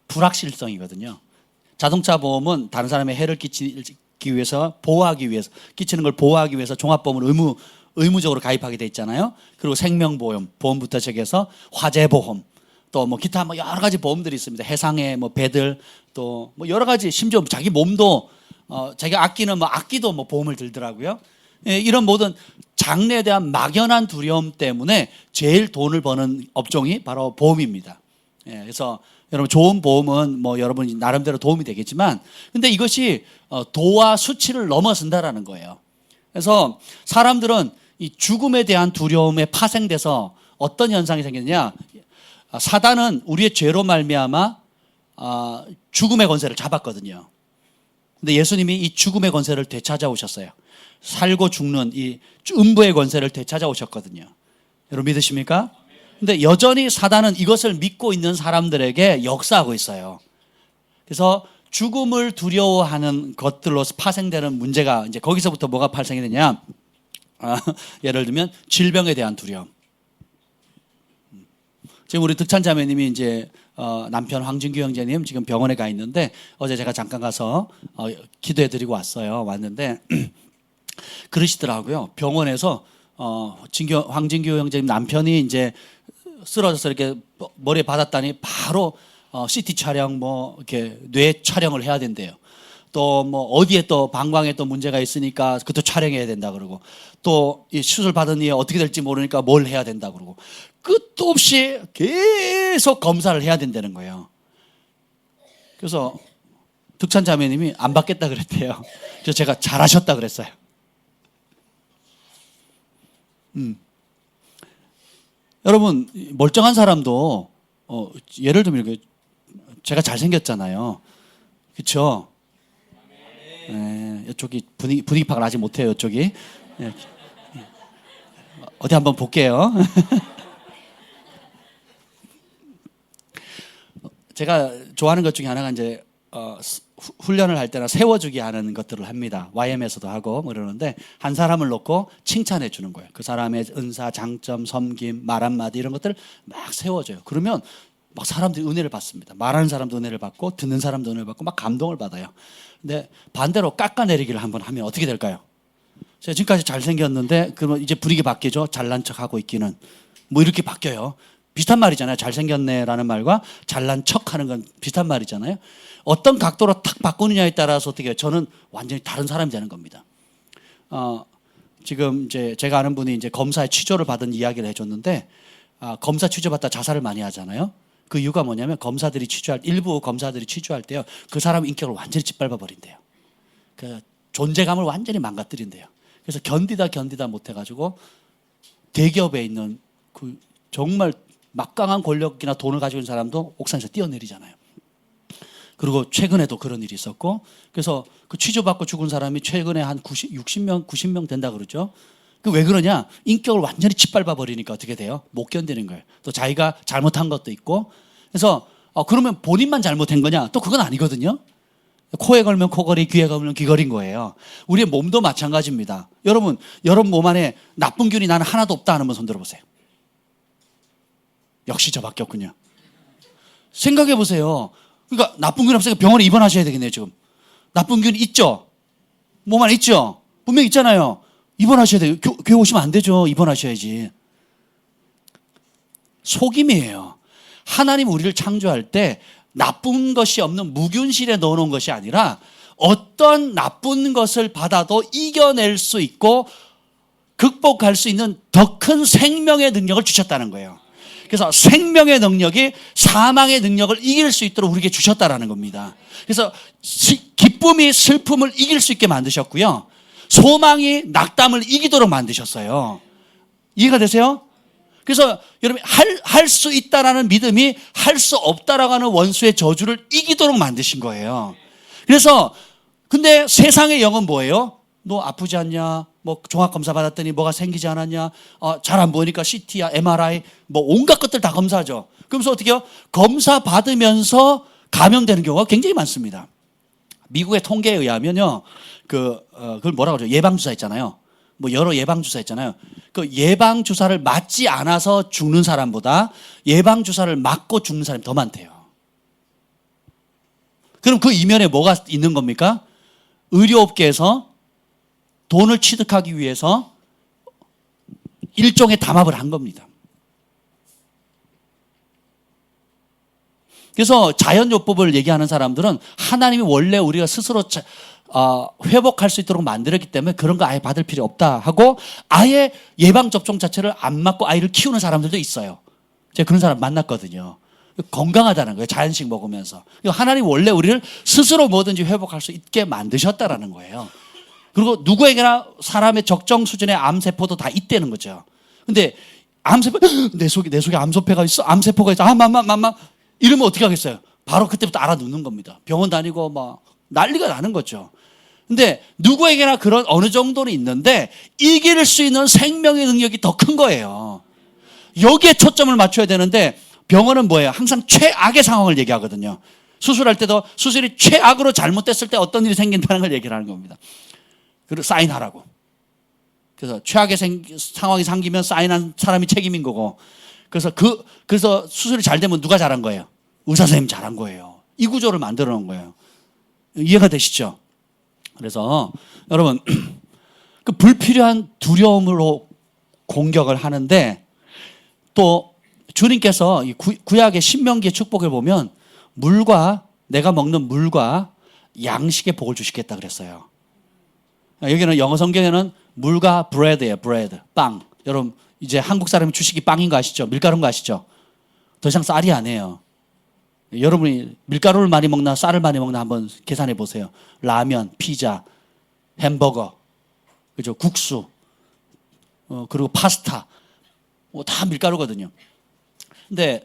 불확실성이거든요. 자동차 보험은 다른 사람의 해를 끼치기 위해서 끼치는 걸 보호하기 위해서 종합보험을 의무적으로 가입하게 돼 있잖아요. 그리고 생명보험, 보험부터 시작해서 화재보험, 또 뭐 기타 뭐 여러 가지 보험들이 있습니다. 해상의 뭐 배들, 또 뭐 여러 가지, 심지어 자기 몸도 자기가 아끼는 뭐 악기도 뭐 보험을 들더라고요. 이런 모든 장래에 대한 막연한 두려움 때문에 제일 돈을 버는 업종이 바로 보험입니다. 그래서 여러분 좋은 보험은 뭐 여러분 나름대로 도움이 되겠지만, 근데 이것이 도와 수치를 넘어선다라는 거예요. 그래서 사람들은 이 죽음에 대한 두려움에 파생돼서 어떤 현상이 생기느냐? 사단은 우리의 죄로 말미암아 죽음의 권세를 잡았거든요. 근데 예수님이 이 죽음의 권세를 되찾아오셨어요. 살고 죽는 이 음부의 권세를 되찾아오셨거든요. 여러분 믿으십니까? 근데 여전히 사단은 이것을 믿고 있는 사람들에게 역사하고 있어요. 그래서 죽음을 두려워하는 것들로서 파생되는 문제가 이제 거기서부터 뭐가 발생이 되냐? 예를 들면 질병에 대한 두려움. 지금 우리 득찬 자매님이 이제 남편 황진규 형제님 지금 병원에 가 있는데 어제 제가 잠깐 가서 기도해드리고 왔는데 그러시더라고요. 병원에서 황진규 형제님 남편이 이제 쓰러져서 이렇게 머리에 받았다니 바로 CT 촬영 뭐 이렇게 뇌 촬영을 해야 된대요. 또 뭐 어디에 또 방광에 또 문제가 있으니까 그것도 촬영해야 된다 그러고, 또 이 수술 받은 이에 어떻게 될지 모르니까 뭘 해야 된다 그러고, 끝도 없이 계속 검사를 해야 된다는 거예요. 그래서 득찬 자매님이 안 받겠다 그랬대요. 그래서 제가 잘하셨다 그랬어요. 여러분 멀쩡한 사람도 예를 들면 이렇게 제가 잘생겼잖아요. 그렇죠? 이쪽이 분위기 파악을 아직 못해요. 이쪽이. 어디 한번 볼게요. 제가 좋아하는 것 중에 하나가 이제 훈련을 할 때나 세워주기 하는 것들을 합니다. YM에서도 하고 뭐 이러는데 한 사람을 놓고 칭찬해 주는 거예요. 그 사람의 은사, 장점, 섬김, 말 한마디 이런 것들을 막 세워줘요. 그러면 막 사람들이 은혜를 받습니다. 말하는 사람도 은혜를 받고 듣는 사람도 은혜를 받고 막 감동을 받아요. 근데 반대로 깎아내리기를 한번 하면 어떻게 될까요? 제가 지금까지 잘생겼는데 그러면 이제 분위기 바뀌죠. 잘난 척하고 있기는 뭐 이렇게 바뀌어요. 비슷한 말이잖아요. 잘생겼네라는 말과 잘난 척하는 건 비슷한 말이잖아요. 어떤 각도로 탁 바꾸느냐에 따라서 어떻게 해요? 저는 완전히 다른 사람이 되는 겁니다. 지금 이제 제가 아는 분이 이제 검사에 취조를 받은 이야기를 해줬는데, 검사 취조받다 자살을 많이 하잖아요. 그 이유가 뭐냐면 일부 검사들이 취조할 때요, 그 사람 인격을 완전히 짓밟아 버린대요. 그 존재감을 완전히 망가뜨린대요. 그래서 견디다 못해가지고 대기업에 있는 그 정말 막강한 권력이나 돈을 가지고 있는 사람도 옥상에서 뛰어내리잖아요. 그리고 최근에도 그런 일이 있었고, 그래서 그 취조받고 죽은 사람이 최근에 한 90명 된다 그러죠. 그 왜 그러냐? 인격을 완전히 짓밟아 버리니까 어떻게 돼요? 못 견디는 거예요. 또 자기가 잘못한 것도 있고. 그래서 그러면 본인만 잘못한 거냐? 또 그건 아니거든요. 코에 걸면 코걸이, 귀에 걸면 귀걸인 거예요. 우리의 몸도 마찬가지입니다. 여러분 몸 안에 나쁜 균이 나는 하나도 없다 하는 분 손 들어보세요. 역시 저밖에 없군요. 생각해 보세요. 그러니까 나쁜 균이 없으니까 병원에 입원하셔야 되겠네요, 지금. 나쁜 균이 있죠? 몸 안에 있죠? 분명히 있잖아요. 입원하셔야 돼요. 교회 오시면 안 되죠. 입원하셔야지. 속임이에요. 하나님 우리를 창조할 때 나쁜 것이 없는 무균실에 넣어놓은 것이 아니라 어떤 나쁜 것을 받아도 이겨낼 수 있고 극복할 수 있는 더 큰 생명의 능력을 주셨다는 거예요. 그래서 생명의 능력이 사망의 능력을 이길 수 있도록 우리에게 주셨다라는 겁니다. 그래서 기쁨이 슬픔을 이길 수 있게 만드셨고요. 소망이 낙담을 이기도록 만드셨어요. 이해가 되세요? 그래서 여러분 할 수 있다라는 믿음이 할 수 없다라고 하는 원수의 저주를 이기도록 만드신 거예요. 그래서 근데 세상의 영은 뭐예요? 너 아프지 않냐? 뭐 종합검사 받았더니 뭐가 생기지 않았냐? 잘 안 보이니까 CT야, MRI 뭐 온갖 것들 다 검사하죠. 그러면서 어떻게 해요? 검사 받으면서 감염되는 경우가 굉장히 많습니다. 미국의 통계에 의하면요, 그걸 뭐라고 그러죠? 예방주사 있잖아요. 뭐 여러 예방주사 있잖아요. 그 예방주사를 맞지 않아서 죽는 사람보다 예방주사를 맞고 죽는 사람이 더 많대요. 그럼 그 이면에 뭐가 있는 겁니까? 의료업계에서 돈을 취득하기 위해서 일종의 담합을 한 겁니다. 그래서 자연요법을 얘기하는 사람들은 하나님이 원래 우리가 스스로 회복할 수 있도록 만들었기 때문에 그런 거 아예 받을 필요 없다 하고 아예 예방접종 자체를 안 맞고 아이를 키우는 사람들도 있어요. 제가 그런 사람 만났거든요. 건강하다는 거예요. 자연식 먹으면서. 하나님 원래 우리를 스스로 뭐든지 회복할 수 있게 만드셨다라는 거예요. 그리고 누구에게나 사람의 적정 수준의 암세포도 다 있다는 거죠. 근데 암세포, 내 속에 암세포가 있어? 암세포가 있어? 이러면 어떻게 하겠어요? 바로 그때부터 알아놓는 겁니다. 병원 다니고 막 난리가 나는 거죠. 근데 누구에게나 그런 어느 정도는 있는데 이길 수 있는 생명의 능력이 더 큰 거예요. 여기에 초점을 맞춰야 되는데 병원은 뭐예요? 항상 최악의 상황을 얘기하거든요. 수술할 때도 수술이 최악으로 잘못됐을 때 어떤 일이 생긴다는 걸 얘기를 하는 겁니다. 그리고 사인하라고. 그래서 최악의 상황이 생기면 사인한 사람이 책임인 거고. 그래서 수술이 잘 되면 누가 잘한 거예요? 의사 선생님 잘한 거예요. 이 구조를 만들어 놓은 거예요. 이해가 되시죠? 그래서 여러분 그 불필요한 두려움으로 공격을 하는데 또 주님께서 구약의 신명기의 축복을 보면 내가 먹는 물과 양식의 복을 주시겠다 그랬어요. 여기는 영어 성경에는 물과 브레드예요. 브레드, 빵. 여러분 이제 한국 사람이 주식이 빵인 거 아시죠? 밀가루인 거 아시죠? 더 이상 쌀이 아니에요. 여러분이 밀가루를 많이 먹나 쌀을 많이 먹나 한번 계산해 보세요. 라면, 피자, 햄버거, 그죠? 국수, 그리고 파스타, 다 밀가루거든요. 근데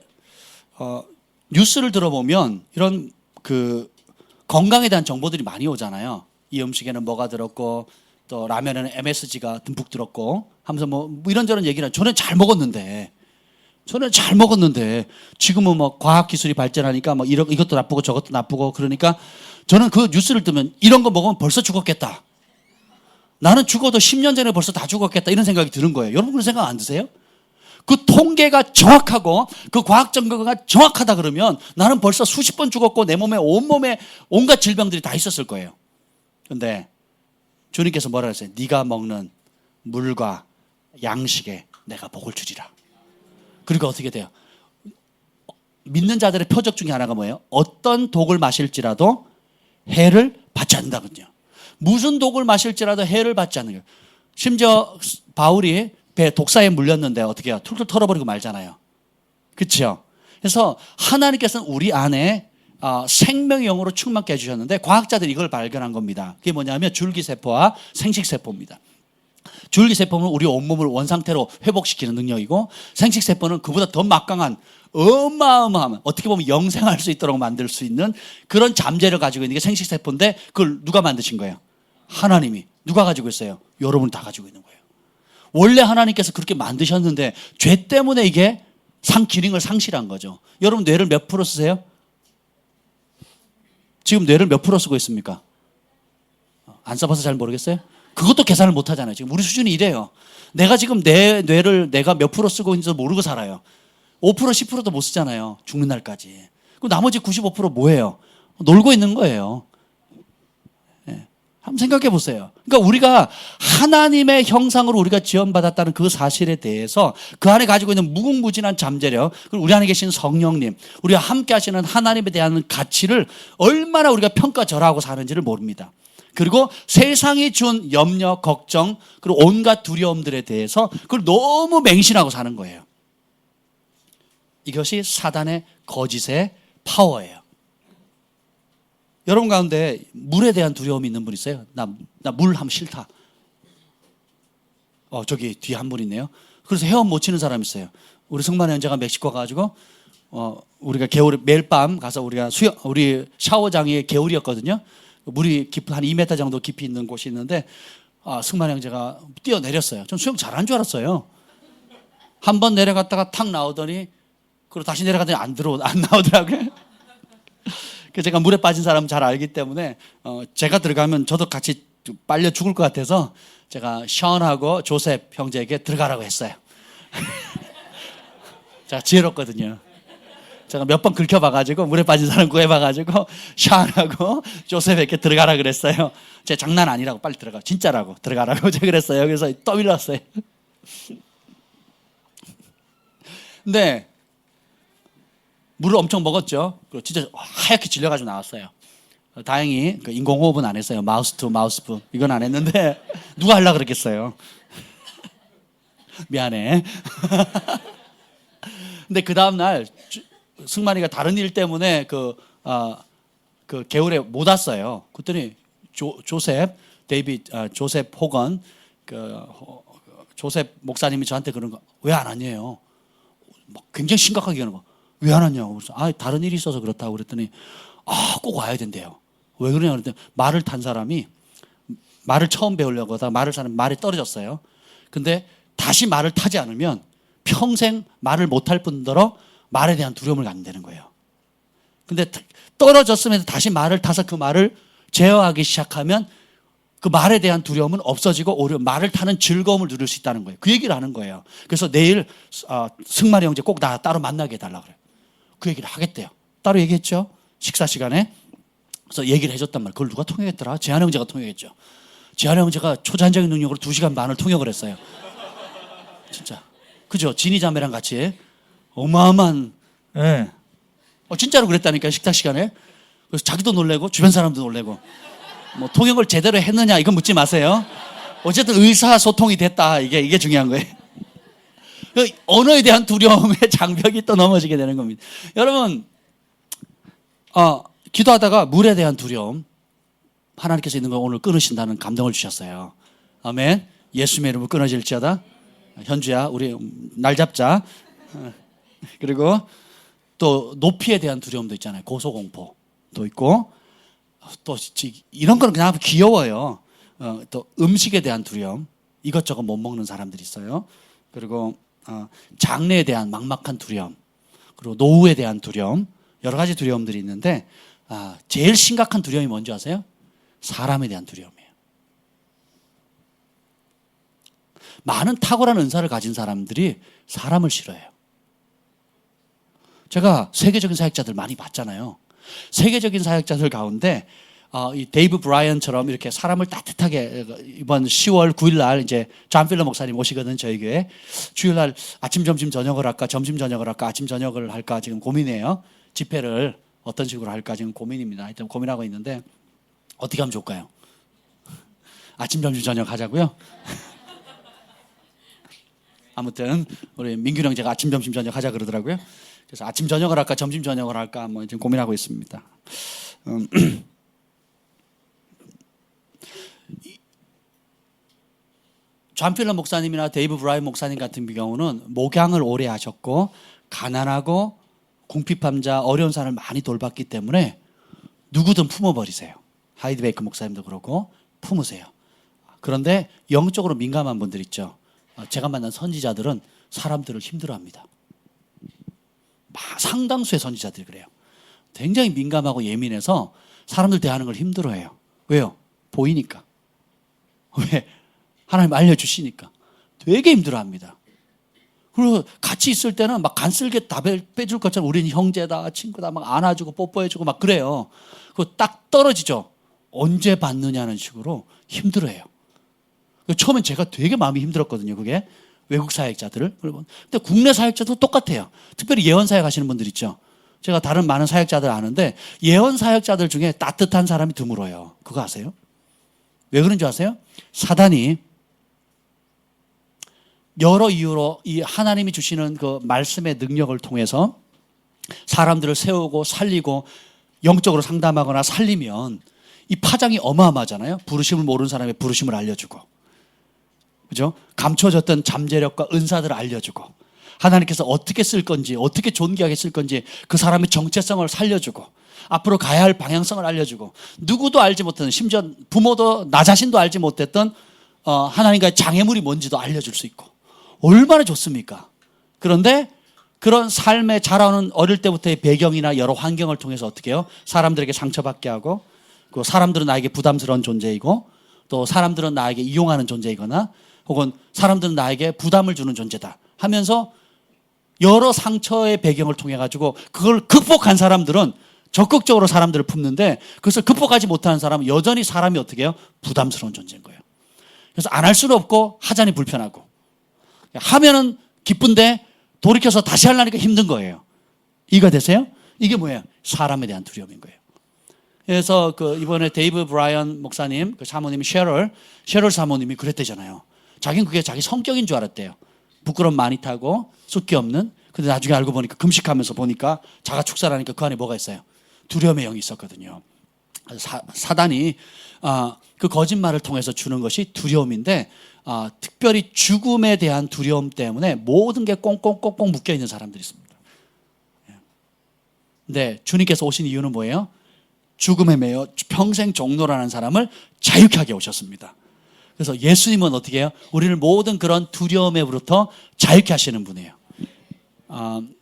뉴스를 들어보면 이런 그 건강에 대한 정보들이 많이 오잖아요. 이 음식에는 뭐가 들었고 또 라면에는 MSG가 듬뿍 들었고 하면서 뭐 이런저런 얘기를 저는 잘 먹었는데 지금은 뭐 과학기술이 발전하니까 뭐 이것도 나쁘고 저것도 나쁘고 그러니까 저는 그 뉴스를 뜨면 이런 거 먹으면 벌써 죽었겠다. 나는 죽어도 10년 전에 벌써 다 죽었겠다 이런 생각이 드는 거예요. 여러분 그런 생각 안 드세요? 그 통계가 정확하고 그 과학 증거가 정확하다 그러면 나는 벌써 수십 번 죽었고 내 몸에 온몸에 온갖 질병들이 다 있었을 거예요. 그런데 주님께서 뭐라 그랬어요? 네가 먹는 물과 양식에 내가 복을 주리라. 그리고 어떻게 돼요? 믿는 자들의 표적 중에 하나가 뭐예요? 어떤 독을 마실지라도 해를 받지 않는다거든요. 무슨 독을 마실지라도 해를 받지 않는 거예요. 심지어 바울이 배 독사에 물렸는데 어떻게 해요? 툴툴 털어버리고 말잖아요. 그렇죠? 그래서 하나님께서는 우리 안에 생명의 영으로 충만케 해주셨는데 과학자들이 이걸 발견한 겁니다. 그게 뭐냐면 줄기세포와 생식세포입니다. 줄기세포는 우리 온몸을 원상태로 회복시키는 능력이고 생식세포는 그보다 더 막강한 어마어마한 어떻게 보면 영생할 수 있도록 만들 수 있는 그런 잠재를 가지고 있는 게 생식세포인데 그걸 누가 만드신 거예요? 하나님이. 누가 가지고 있어요? 여러분이 다 가지고 있는 거예요. 원래 하나님께서 그렇게 만드셨는데 죄 때문에 이게 기능을 상실한 거죠. 여러분 뇌를 몇 프로 쓰세요? 지금 뇌를 몇 프로 쓰고 있습니까? 안 써봐서 잘 모르겠어요? 그것도 계산을 못 하잖아요. 지금 우리 수준이 이래요. 내가 지금 내 뇌를 내가 몇 프로 쓰고 있는지도 모르고 살아요. 5% 10%도 못 쓰잖아요. 죽는 날까지. 그럼 나머지 95% 뭐예요? 놀고 있는 거예요. 네. 한번 생각해 보세요. 그러니까 우리가 하나님의 형상으로 우리가 지원받았다는 그 사실에 대해서 그 안에 가지고 있는 무궁무진한 잠재력, 그리고 우리 안에 계신 성령님, 우리와 함께 하시는 하나님에 대한 가치를 얼마나 우리가 평가절하하고 사는지를 모릅니다. 그리고 세상이 준 염려, 걱정, 그리고 온갖 두려움들에 대해서 그걸 너무 맹신하고 사는 거예요. 이것이 사단의 거짓의 파워예요. 여러분 가운데 물에 대한 두려움이 있는 분 있어요? 나 물 하면 싫다. 저기 뒤에 한 분 있네요. 그래서 헤엄 못 치는 사람 있어요. 우리 승만의 형제가 멕시코 가가지고 우리가 겨울에 매일 밤 가서 우리 샤워장이 개울이었거든요. 물이 깊은 한 2m 정도 깊이 있는 곳이 있는데 승만 형제가 뛰어내렸어요. 전 수영 잘한 줄 알았어요. 한 번 내려갔다가 탁 나오더니 그리고 다시 내려가더니 안 나오더라고요. 그래서 제가 물에 빠진 사람 잘 알기 때문에 제가 들어가면 저도 같이 빨려 죽을 것 같아서 제가 션하고 조셉 형제에게 들어가라고 했어요. 제가 지혜롭거든요. 제가 몇 번 긁혀봐가지고 물에 빠진 사람 구해봐가지고 션하고 조셉에게 들어가라 그랬어요. 제 장난 아니라고 빨리 들어가. 진짜라고 들어가라고 제가 그랬어요. 그래서 떠밀렸어요. 근데 물을 엄청 먹었죠. 그리고 진짜 하얗게 질려가지고 나왔어요. 다행히 그 인공호흡은 안 했어요. 마우스 투 마우스프 이건 안 했는데 누가 하려고 그랬겠어요. 미안해. 근데 그 다음날 승만이가 다른 일 때문에 그 개울에 못 왔어요. 그랬더니 조셉 호건 조셉 목사님이 저한테 그런 거 왜 안 왔냐요. 굉장히 심각하게 하는 거. 왜 안 왔냐고. 그래서 다른 일이 있어서 그렇다고 그랬더니 꼭 와야 된대요. 왜 그러냐 그랬더니 말을 탄 사람이 말을 처음 배우려고 하다가 말이 떨어졌어요. 근데 다시 말을 타지 않으면 평생 말을 못할 뿐더러 말에 대한 두려움을 갖는다는 거예요. 근데 떨어졌으면 다시 말을 타서 그 말을 제어하기 시작하면 그 말에 대한 두려움은 없어지고 오히려 말을 타는 즐거움을 누릴 수 있다는 거예요. 그 얘기를 하는 거예요. 그래서 내일 승만이 형제 꼭 나 따로 만나게 해달라고 그래요. 그 얘기를 하겠대요. 따로 얘기했죠. 식사 시간에. 그래서 얘기를 해줬단 말이에요. 그걸 누가 통역했더라? 재한 형제가 통역했죠. 재한 형제가 초자연적인 능력으로 2시간 반을 통역을 했어요. 진짜. 그죠? 진이 자매랑 같이 어마어마한. 예. 진짜로 그랬다니까요. 식사 시간에. 그래서 자기도 놀래고 주변 사람도 놀래고. 뭐 통역을 제대로 했느냐 이건 묻지 마세요. 어쨌든 의사소통이 됐다. 이게 중요한 거예요. 그 언어에 대한 두려움의 장벽이 또 넘어지게 되는 겁니다. 여러분, 기도하다가 물에 대한 두려움, 하나님께서 있는 걸 오늘 끊으신다는 감동을 주셨어요. 아멘. 예수님의 이름으로 끊어질지어다. 현주야, 우리 날 잡자. 그리고 또 높이에 대한 두려움도 있잖아요. 고소공포도 있고, 또 이런 거는 그냥 귀여워요. 또 음식에 대한 두려움, 이것저것 못 먹는 사람들이 있어요. 그리고 장래에 대한 막막한 두려움, 그리고 노후에 대한 두려움, 여러 가지 두려움들이 있는데 제일 심각한 두려움이 뭔지 아세요? 사람에 대한 두려움이에요. 많은 탁월한 은사를 가진 사람들이 사람을 싫어해요. 제가 세계적인 사역자들 많이 봤잖아요. 세계적인 사역자들 가운데 이 데이브 브라이언처럼 이렇게 사람을 따뜻하게 이번 10월 9일 날 이제 존 필러 목사님 오시거든 저희 교회. 주일 날 아침 점심 저녁을 할까 점심 저녁을 할까 아침 저녁을 할까 지금 고민이에요. 집회를 어떤 식으로 할까 지금 고민입니다. 일단 고민하고 있는데 어떻게 하면 좋을까요? 아침 점심 저녁 하자고요. 아무튼 우리 민규 형제가 아침 점심 저녁 하자 그러더라고요. 그래서 아침 저녁을 할까 점심 저녁을 할까 뭐 지금 고민하고 있습니다. 존 필러 목사님이나 데이브 브라이언 목사님 같은 경우는 목양을 오래 하셨고 가난하고 궁핍함자 어려운 사람을 많이 돌봤기 때문에 누구든 품어버리세요. 하이드 베이커 목사님도 그렇고 품으세요. 그런데 영적으로 민감한 분들 있죠. 제가 만난 선지자들은 사람들을 힘들어합니다. 상당수의 선지자들이 그래요. 굉장히 민감하고 예민해서 사람들 대하는 걸 힘들어해요. 왜요? 보이니까. 왜? 하나님 알려주시니까. 되게 힘들어합니다. 그리고 같이 있을 때는 막 간쓸게 다 빼줄 것처럼 우리는 형제다, 친구다, 막 안아주고 뽀뽀해주고 막 그래요. 그거 딱 떨어지죠. 언제 받느냐는 식으로 힘들어해요. 처음엔 제가 되게 마음이 힘들었거든요. 그게 외국 사역자들을. 근데 국내 사역자도 똑같아요. 특별히 예언 사역 하시는 분들 있죠. 제가 다른 많은 사역자들 아는데 예언 사역자들 중에 따뜻한 사람이 드물어요. 그거 아세요? 왜 그런 줄 아세요? 사단이 여러 이유로 이 하나님이 주시는 그 말씀의 능력을 통해서 사람들을 세우고 살리고 영적으로 상담하거나 살리면 이 파장이 어마어마하잖아요. 부르심을 모르는 사람의 부르심을 알려주고, 그죠? 감춰졌던 잠재력과 은사들을 알려주고, 하나님께서 어떻게 쓸 건지, 어떻게 존귀하게 쓸 건지 그 사람의 정체성을 살려주고, 앞으로 가야 할 방향성을 알려주고, 누구도 알지 못했던, 심지어 부모도 나 자신도 알지 못했던 하나님과의 장애물이 뭔지도 알려줄 수 있고, 얼마나 좋습니까? 그런데 그런 삶에 자라오는 어릴 때부터의 배경이나 여러 환경을 통해서 어떻게 해요? 사람들에게 상처받게 하고, 그 사람들은 나에게 부담스러운 존재이고, 또 사람들은 나에게 이용하는 존재이거나, 혹은 사람들은 나에게 부담을 주는 존재다 하면서 여러 상처의 배경을 통해 가지고 그걸 극복한 사람들은 적극적으로 사람들을 품는데, 그것을 극복하지 못하는 사람은 여전히 사람이 어떻게 해요? 부담스러운 존재인 거예요. 그래서 안 할 수는 없고 하자니 불편하고, 하면은 기쁜데 돌이켜서 다시 하려니까 힘든 거예요. 이해가 되세요? 이게 뭐예요? 사람에 대한 두려움인 거예요. 그래서 그 이번에 데이브 브라이언 목사님, 그 사모님이 셰럴 사모님이 그랬대잖아요. 자기는 그게 자기 성격인 줄 알았대요. 부끄러움 많이 타고 숫기 없는. 근데 나중에 알고 보니까 금식하면서 보니까 자가 축사라니까 그 안에 뭐가 있어요? 두려움의 영이 있었거든요. 사단이 그 거짓말을 통해서 주는 것이 두려움인데, 특별히 죽음에 대한 두려움 때문에 모든 게 꽁꽁꽁꽁 묶여 있는 사람들이 있습니다. 근데 주님께서 오신 이유는 뭐예요? 죽음에 매여 평생 종노라는 사람을 자유케 하게 오셨습니다. 그래서 예수님은 어떻게 해요? 우리를 모든 그런 두려움에부터 자유케 하시는 분이에요.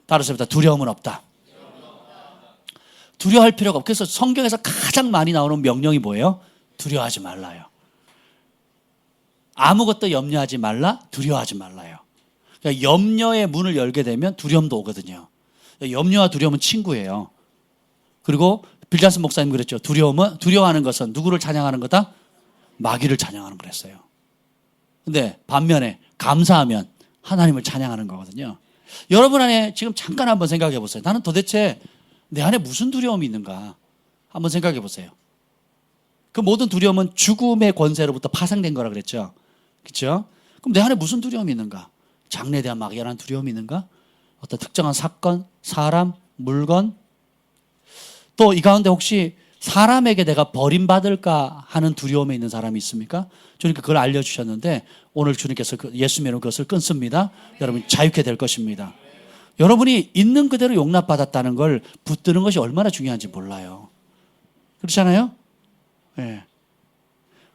따라서 두려움은 없다. 두려워할 필요가 없고, 그래서 성경에서 가장 많이 나오는 명령이 뭐예요? 두려워하지 말라요. 아무것도 염려하지 말라, 두려워하지 말라요. 그러니까 염려의 문을 열게 되면 두려움도 오거든요. 염려와 두려움은 친구예요. 그리고 빌자스 목사님 그랬죠. 두려워하는 것은 누구를 찬양하는 거다? 마귀를 찬양하는 거랬어요. 근데 반면에 감사하면 하나님을 찬양하는 거거든요. 여러분 안에 지금 잠깐 한번 생각해 보세요. 나는 도대체 내 안에 무슨 두려움이 있는가? 한번 생각해 보세요. 그 모든 두려움은 죽음의 권세로부터 파생된 거라 그랬죠. 그렇죠? 그럼 내 안에 무슨 두려움이 있는가? 장래에 대한 막연한 두려움이 있는가? 어떤 특정한 사건, 사람, 물건, 또 이 가운데 혹시 사람에게 내가 버림받을까 하는 두려움에 있는 사람이 있습니까? 주님께서 그걸 알려주셨는데 오늘 주님께서 예수 믿는 것을 끊습니다. 여러분 자유케 될 것입니다. 여러분이 있는 그대로 용납받았다는 걸 붙드는 것이 얼마나 중요한지 몰라요. 그렇잖아요? 네.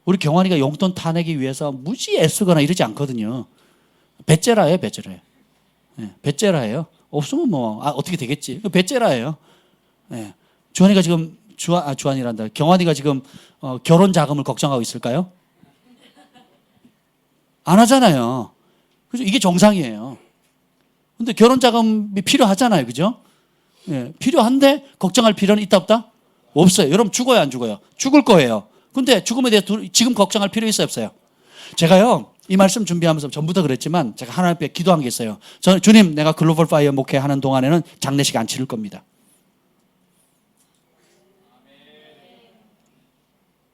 우리 경환이가 용돈 타내기 위해서 무지 애쓰거나 이러지 않거든요. 배째라예요, 배째라. 네. 배째라예요. 없으면 뭐 어떻게 되겠지. 배째라예요. 네. 주환이가 지금 주환이란다. 경환이가 지금 결혼 자금을 걱정하고 있을까요? 안 하잖아요. 그죠? 이게 정상이에요. 근데 결혼 자금이 필요하잖아요. 그죠? 예, 필요한데 걱정할 필요는 있다 없다? 없어요. 여러분 죽어요, 안 죽어요? 죽을 거예요. 근데 죽음에 대해 지금 걱정할 필요 있어요, 없어요? 제가요, 이 말씀 준비하면서 전부터 그랬지만 제가 하나님 앞에 기도한 게 있어요. 저는 주님, 내가 글로벌 파이어 목회하는 동안에는 장례식 안 치를 겁니다.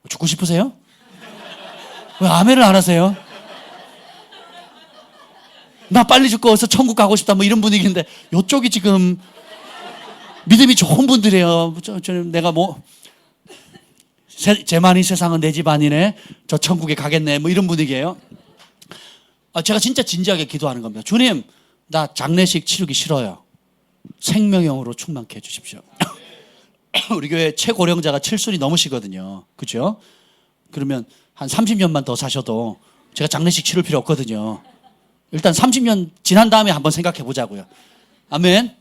죽고 싶으세요? 왜 아멘을 안 하세요? 나 빨리 죽고 어서 천국 가고 싶다 뭐 이런 분위기인데 이쪽이 지금 믿음이 좋은 분들이에요. 내가 뭐 쟤만이 세상은 내 집안이네, 저 천국에 가겠네 뭐 이런 분위기예요. 제가 진짜 진지하게 기도하는 겁니다. 주님, 나 장례식 치르기 싫어요. 생명형으로 충만케 해주십시오. 우리 교회 최고령자가 7순이 넘으시거든요. 그죠? 그러면 한 30년만 더 사셔도 제가 장례식 치를 필요 없거든요. 일단 30년 지난 다음에 한번 생각해 보자고요. 아멘.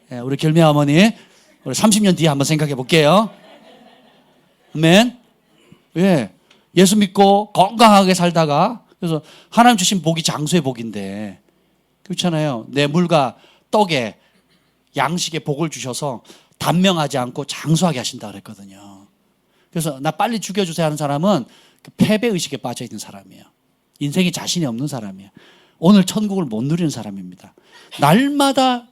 네, 우리 결미 어머니, 우리 30년 뒤에 한번 생각해 볼게요. 아멘. 예. 예수 믿고 건강하게 살다가, 그래서 하나님 주신 복이 장수의 복인데, 그렇잖아요. 내 물과 떡에 양식의 복을 주셔서 단명하지 않고 장수하게 하신다 그랬거든요. 그래서 나 빨리 죽여주세요 하는 사람은 패배의식에 빠져 있는 사람이에요. 인생에 자신이 없는 사람이에요. 오늘 천국을 못 누리는 사람입니다. 날마다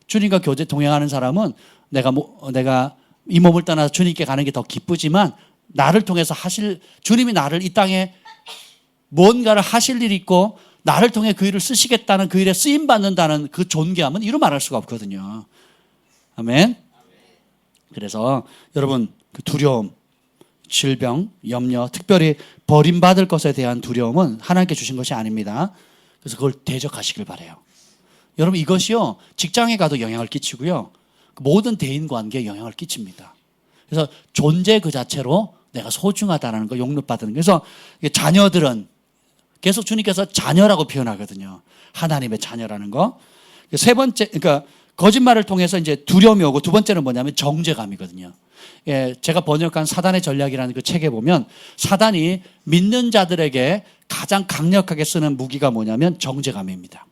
주님과 교제 동행하는 사람은 내가 이 몸을 떠나서 주님께 가는 게 더 기쁘지만, 나를 통해서 주님이 나를 이 땅에 뭔가를 하실 일이 있고 나를 통해 그 일을 쓰시겠다는, 그 일에 쓰임 받는다는 그 존귀함은 이루 말할 수가 없거든요. 아멘. 그래서 여러분, 그 두려움, 질병, 염려, 특별히 버림받을 것에 대한 두려움은 하나님께 주신 것이 아닙니다. 그래서 그걸 대적하시길 바라요. 여러분, 이것이요, 직장에 가도 영향을 끼치고요, 모든 대인관계에 영향을 끼칩니다. 그래서 존재 그 자체로 내가 소중하다는 거 용납받는. 그래서 자녀들은 계속 주님께서 자녀라고 표현하거든요. 하나님의 자녀라는 거. 세 번째, 그러니까 거짓말을 통해서 이제 두려움이 오고, 두 번째는 뭐냐면 정죄감이거든요. 예, 제가 번역한 사단의 전략이라는 그 책에 보면 사단이 믿는 자들에게 가장 강력하게 쓰는 무기가 뭐냐면 정죄감입니다.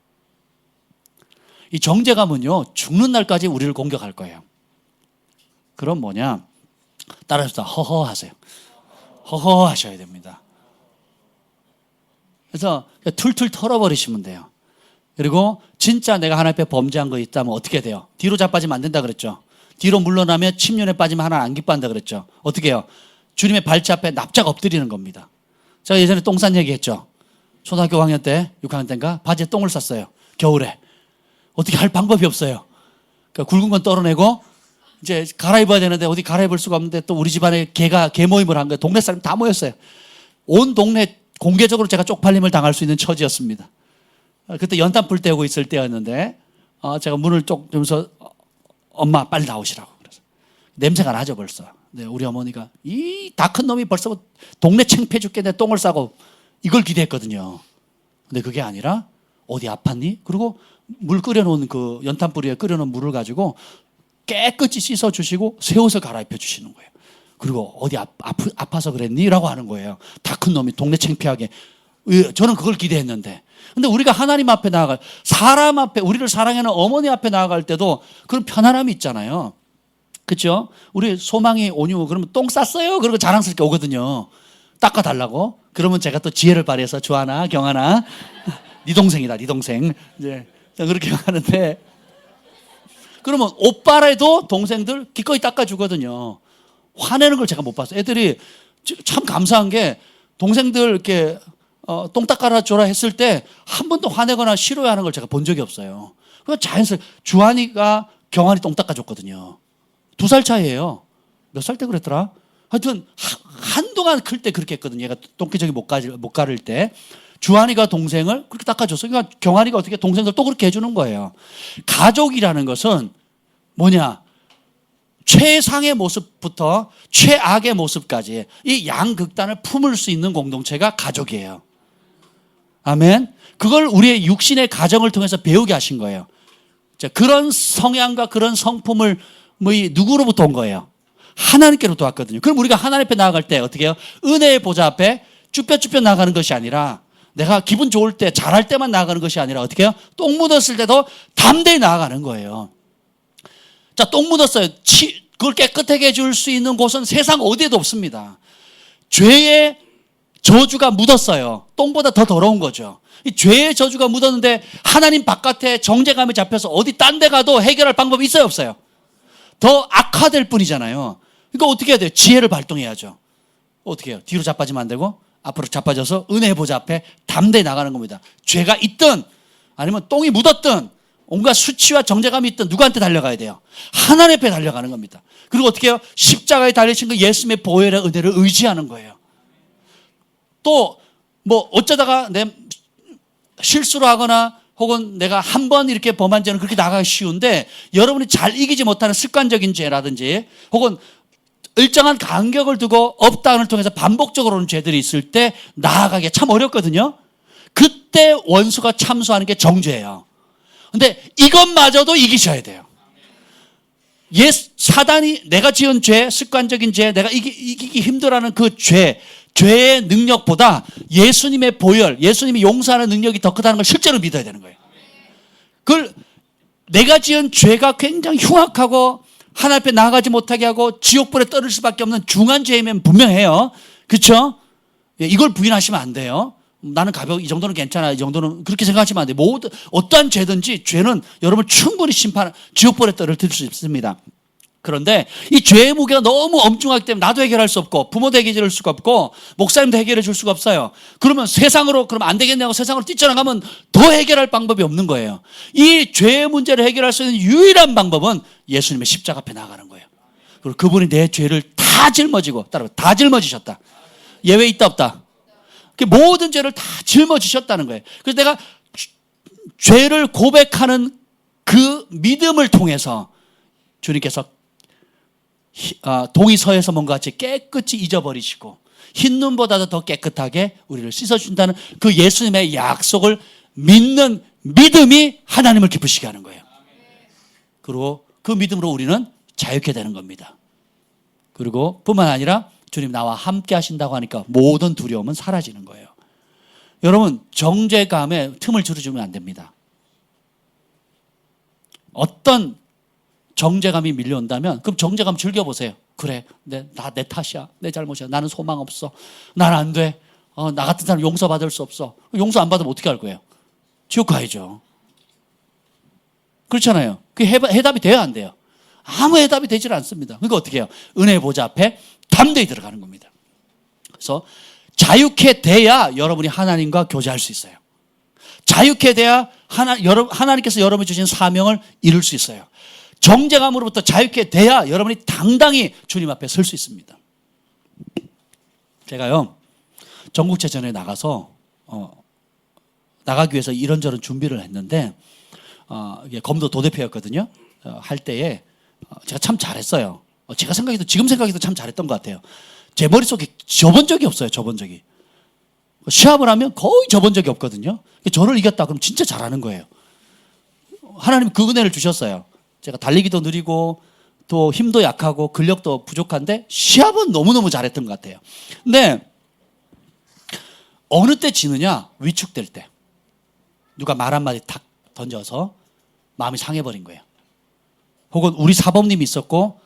이 정죄감은요, 죽는 날까지 우리를 공격할 거예요. 그럼 뭐냐? 따라해서 허허하세요. 허허하셔야 됩니다. 그래서 툴툴 털어버리시면 돼요. 그리고 진짜 내가 하나님 앞에 범죄한 거 있다면 어떻게 돼요? 뒤로 자빠지면 안 된다 그랬죠. 뒤로 물러나면 침륜에 빠지면 하나는 안 기뻐한다 그랬죠. 어떻게 해요? 주님의 발치 앞에 납작 엎드리는 겁니다. 제가 예전에 똥 싼 얘기했죠. 초등학교 5학년 때, 6학년 때인가 바지에 똥을 쌌어요. 겨울에. 어떻게 할 방법이 없어요. 그러니까 굵은 건 떨어내고 이제 갈아입어야 되는데 어디 갈아입을 수가 없는데, 또 우리 집안에 개 모임을 한 거예요. 동네 사람 다 모였어요. 온 동네 공개적으로 제가 쪽팔림을 당할 수 있는 처지였습니다. 그때 연탄불 때우고 있을 때였는데, 제가 문을 쪽 열면서 엄마 빨리 나오시라고. 그래서 냄새가 나죠 벌써. 네, 우리 어머니가 이 다 큰 놈이 벌써 동네 창피해 죽겠네, 똥을 싸고, 이걸 기대했거든요. 근데 그게 아니라 어디 아팠니? 그리고 물 끓여놓은 그 연탄불 위에 끓여놓은 물을 가지고 깨끗이 씻어주시고 새 옷을 갈아입혀 주시는 거예요. 그리고 어디 아파서 그랬니? 라고 하는 거예요. 다 큰 놈이 동네 창피하게. 저는 그걸 기대했는데. 근데 우리가 하나님 앞에 나아갈, 사람 앞에, 우리를 사랑하는 어머니 앞에 나아갈 때도 그런 편안함이 있잖아요. 그렇죠? 우리 소망이 온유, 그러면 똥 쌌어요? 그러고 자랑스럽게 오거든요. 닦아달라고. 그러면 제가 또 지혜를 발휘해서, 주하나, 경하나, 네 동생이다, 네 동생. 이제 그렇게 하는데, 그러면 오빠라도 동생들 기꺼이 닦아주거든요. 화내는 걸 제가 못 봤어요. 애들이 참 감사한 게, 동생들 이렇게 똥 닦아줘라 했을 때 한 번도 화내거나 싫어하는 걸 제가 본 적이 없어요. 그래서 자연스럽게 주한이가 경한이 똥 닦아줬거든요. 2살 차이예요. 몇 살 때 그랬더라? 하여튼 한동안 클 때 그렇게 했거든요. 얘가 똥기저귀 못 가릴 때 주한이가 동생을 그렇게 닦아줬어요. 그러니까 경한이가 어떻게 동생들 또 그렇게 해주는 거예요. 가족이라는 것은 뭐냐? 최상의 모습부터 최악의 모습까지 이 양극단을 품을 수 있는 공동체가 가족이에요. 아멘. 그걸 우리의 육신의 가정을 통해서 배우게 하신 거예요. 자, 그런 성향과 그런 성품을 누구로부터 온 거예요? 하나님께로부터 왔거든요. 그럼 우리가 하나님 앞에 나아갈 때 어떻게 해요? 은혜의 보좌 앞에 쭈뼛쭈뼛 나가는 것이 아니라, 내가 기분 좋을 때, 잘할 때만 나아가는 것이 아니라 어떻게 해요? 똥 묻었을 때도 담대히 나아가는 거예요. 자, 똥 묻었어요. 그걸 깨끗하게 해줄 수 있는 곳은 세상 어디에도 없습니다. 죄의 저주가 묻었어요. 똥보다 더 더러운 거죠. 이 죄의 저주가 묻었는데 하나님 바깥에 정죄감이 잡혀서 어디 딴 데 가도 해결할 방법이 있어요, 없어요? 더 악화될 뿐이잖아요. 그러니까 어떻게 해야 돼요? 지혜를 발동해야죠. 어떻게 해요? 뒤로 자빠지면 안 되고 앞으로 자빠져서 은혜의 보좌 앞에 담대히 나가는 겁니다. 죄가 있든 아니면 똥이 묻었든 온갖 수치와 정죄감이 있든 누구한테 달려가야 돼요? 하나님 앞에 달려가는 겁니다. 그리고 어떻게 해요? 십자가에 달리신 그 예수님의 보혈의 은혜를 의지하는 거예요. 또 뭐 어쩌다가 내 실수를 하거나 혹은 내가 한 번 이렇게 범한 죄는 그렇게 나가기 쉬운데 여러분이 잘 이기지 못하는 습관적인 죄라든지 혹은 일정한 간격을 두고 업다운을 통해서 반복적으로 오는 죄들이 있을 때 나아가기가 참 어렵거든요. 그때 원수가 참수하는 게 정죄예요. 근데 이것마저도 이기셔야 돼요. 사단이 내가 지은 죄, 습관적인 죄, 내가 이기기 힘들어하는 그 죄의 능력보다 예수님의 보혈, 예수님이 용서하는 능력이 더 크다는 걸 실제로 믿어야 되는 거예요. 그걸 내가 지은 죄가 굉장히 흉악하고 하나님 앞에 나아가지 못하게 하고 지옥불에 떨어질 수밖에 없는 중한 죄이면 분명해요. 그렇죠? 이걸 부인하시면 안 돼요. 나는 이 정도는 괜찮아. 이 정도는 그렇게 생각하시면 안 돼요. 어떠한 죄든지 죄는 여러분 충분히 지옥불에 떨어뜨릴 수 있습니다. 그런데 이 죄의 무게가 너무 엄중하기 때문에 나도 해결할 수 없고 부모도 해결해 줄 수가 없고 목사님도 해결해 줄 수가 없어요. 그러면 그럼 안 되겠냐고 세상으로 뛰쳐나가면 더 해결할 방법이 없는 거예요. 이 죄의 문제를 해결할 수 있는 유일한 방법은 예수님의 십자가 앞에 나가는 거예요. 그리고 그분이 내 죄를 다 짊어지고 다 짊어지셨다. 예외 있다 없다? 모든 죄를 다 짊어지셨다는 거예요. 그래서 내가 죄를 고백하는 그 믿음을 통해서 주님께서 동이 서에서 뭔가 같이 깨끗이 잊어버리시고 흰 눈보다도 더 깨끗하게 우리를 씻어준다는 그 예수님의 약속을 믿는 믿음이 하나님을 기쁘시게 하는 거예요. 그리고 그 믿음으로 우리는 자유케 되는 겁니다. 그리고 뿐만 아니라 주님 나와 함께 하신다고 하니까 모든 두려움은 사라지는 거예요. 여러분 정죄감에 틈을 줄여주면 안 됩니다. 어떤 정죄감이 밀려온다면 그럼 정죄감 즐겨보세요. 그래 내 탓이야. 내 잘못이야. 나는 소망 없어. 난 안 돼. 나 같은 사람 용서받을 수 없어. 용서 안 받으면 어떻게 할 거예요? 지옥 가야죠. 그렇잖아요. 그게 해답이 돼야 안 돼요. 아무 해답이 되질 않습니다. 그러니까 어떻게 해요? 은혜의 보좌 앞에 담대히 들어가는 겁니다. 그래서 자유케 돼야 여러분이 하나님과 교제할 수 있어요. 자유케 돼야 하나님께서 여러분이 주신 사명을 이룰 수 있어요. 정죄감으로부터 자유케 돼야 여러분이 당당히 주님 앞에 설 수 있습니다. 제가요 전국체전에 나가서 나가기 위해서 이런저런 준비를 했는데 이게 검도 도대표였거든요. 할 때에 제가 참 잘했어요. 지금 생각해도 참 잘했던 것 같아요. 제 머릿속에 접은 적이 없어요. 접은 적이. 시합을 하면 거의 접은 적이 없거든요. 저를 이겼다 그럼 진짜 잘하는 거예요. 하나님 그 은혜를 주셨어요. 제가 달리기도 느리고 또 힘도 약하고 근력도 부족한데 시합은 너무너무 잘했던 것 같아요. 근데 어느 때 지느냐? 위축될 때. 누가 말 한마디 탁 던져서 마음이 상해버린 거예요. 혹은 우리 사범님이 있었고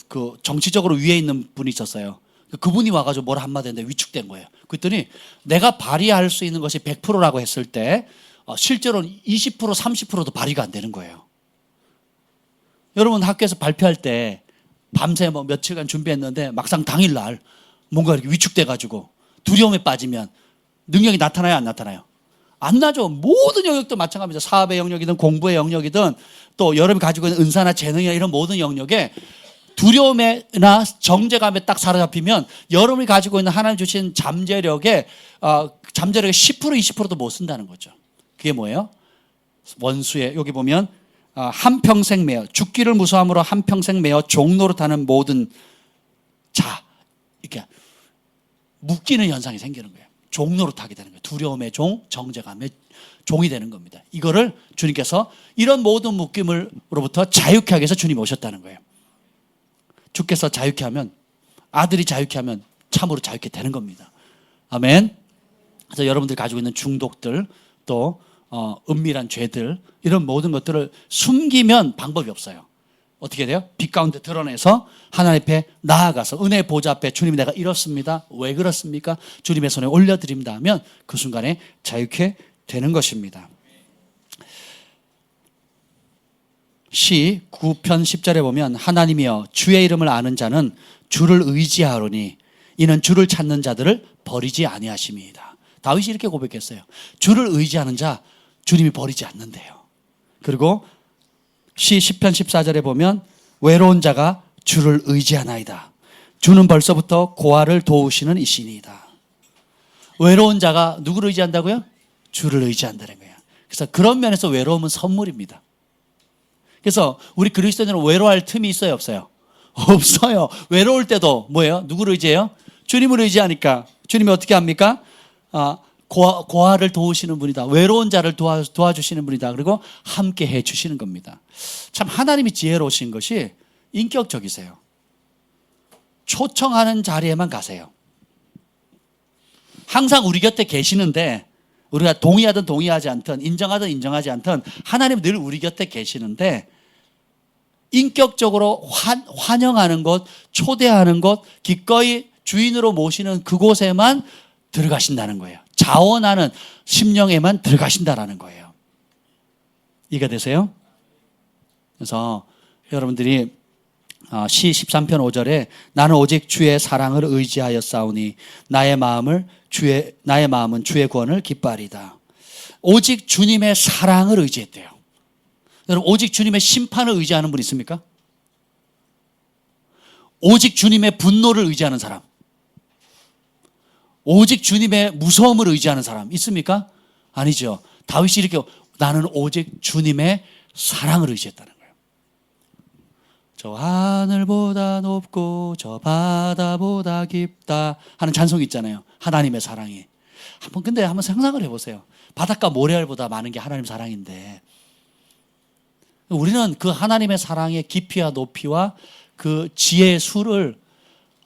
그 정치적으로 위에 있는 분이 있었어요. 그분이 와가지고 뭘 한마디 했는데 위축된 거예요. 그랬더니 내가 발휘할 수 있는 것이 100%라고 했을 때 실제로는 20% 30%도 발휘가 안 되는 거예요. 여러분 학교에서 발표할 때 밤새 며칠간 준비했는데 막상 당일날 뭔가 이렇게 위축돼가지고 두려움에 빠지면 능력이 나타나요? 안 나타나요? 안 나죠. 모든 영역도 마찬가지입니다. 사업의 영역이든 공부의 영역이든 또 여러분이 가지고 있는 은사나 재능이나 이런 모든 영역에 두려움이나 정죄감에 딱 사로잡히면 여러분이 가지고 있는 하나님 주신 잠재력의 10% 20%도 못 쓴다는 거죠. 그게 뭐예요? 원수의 여기 보면 한평생 매어 죽기를 무서함으로 한평생 매어 종노릇하는 모든 이렇게 묶이는 현상이 생기는 거예요. 종노릇하게 되는 거예요. 두려움의 종, 정죄감의 종이 되는 겁니다. 이거를 주님께서 이런 모든 묶임으로부터 자유케 하기 위해서 주님이 오셨다는 거예요. 주께서 자유케 하면 아들이 자유케 하면 참으로 자유케 되는 겁니다. 아멘. 그래서 여러분들이 가지고 있는 중독들 또 은밀한 죄들 이런 모든 것들을 숨기면 방법이 없어요. 어떻게 돼요? 빛 가운데 드러내서 하나님 앞에 나아가서 은혜 보좌 앞에 주님 내가 이렇습니다. 왜 그렇습니까? 주님의 손에 올려드립니다 하면 그 순간에 자유케 되는 것입니다. 시 9편 10절에 보면 하나님이여 주의 이름을 아는 자는 주를 의지하노니 이는 주를 찾는 자들을 버리지 아니하심이다. 다윗이 이렇게 고백했어요. 주를 의지하는 자 주님이 버리지 않는데요. 그리고 시 10편 14절에 보면 외로운 자가 주를 의지하나이다. 주는 벌써부터 고아를 도우시는 이시니이다. 외로운 자가 누구를 의지한다고요? 주를 의지한다는 거예요. 그래서 그런 면에서 외로움은 선물입니다. 그래서 우리 그리스도인들은 외로워할 틈이 있어요, 없어요? 없어요. 외로울 때도 뭐예요? 누구를 의지해요? 주님을 의지하니까. 주님이 어떻게 합니까? 고아를 도우시는 분이다. 외로운 자를 도와주시는 분이다. 그리고 함께 해주시는 겁니다. 참 하나님이 지혜로우신 것이 인격적이세요. 초청하는 자리에만 가세요. 항상 우리 곁에 계시는데 우리가 동의하든 동의하지 않든 인정하든 인정하지 않든 하나님은 늘 우리 곁에 계시는데 인격적으로 환영하는 곳, 초대하는 곳, 기꺼이 주인으로 모시는 그곳에만 들어가신다는 거예요. 자원하는 심령에만 들어가신다라는 거예요. 이해가 되세요? 그래서 여러분들이 시 13편 5절에 나는 오직 주의 사랑을 의지하여 싸우니 나의 마음은 주의 구원을 기뻐하리다. 오직 주님의 사랑을 의지했대요. 여러분 오직 주님의 심판을 의지하는 분 있습니까? 오직 주님의 분노를 의지하는 사람, 오직 주님의 무서움을 의지하는 사람 있습니까? 아니죠. 다윗이 이렇게 나는 오직 주님의 사랑을 의지했다는 거예요. 저 하늘보다 높고 저 바다보다 깊다 하는 찬송이 있잖아요. 하나님의 사랑이. 근데 한번 상상을 해보세요. 바닷가 모래알보다 많은 게 하나님 사랑인데 우리는 그 하나님의 사랑의 깊이와 높이와 그 지혜의 수를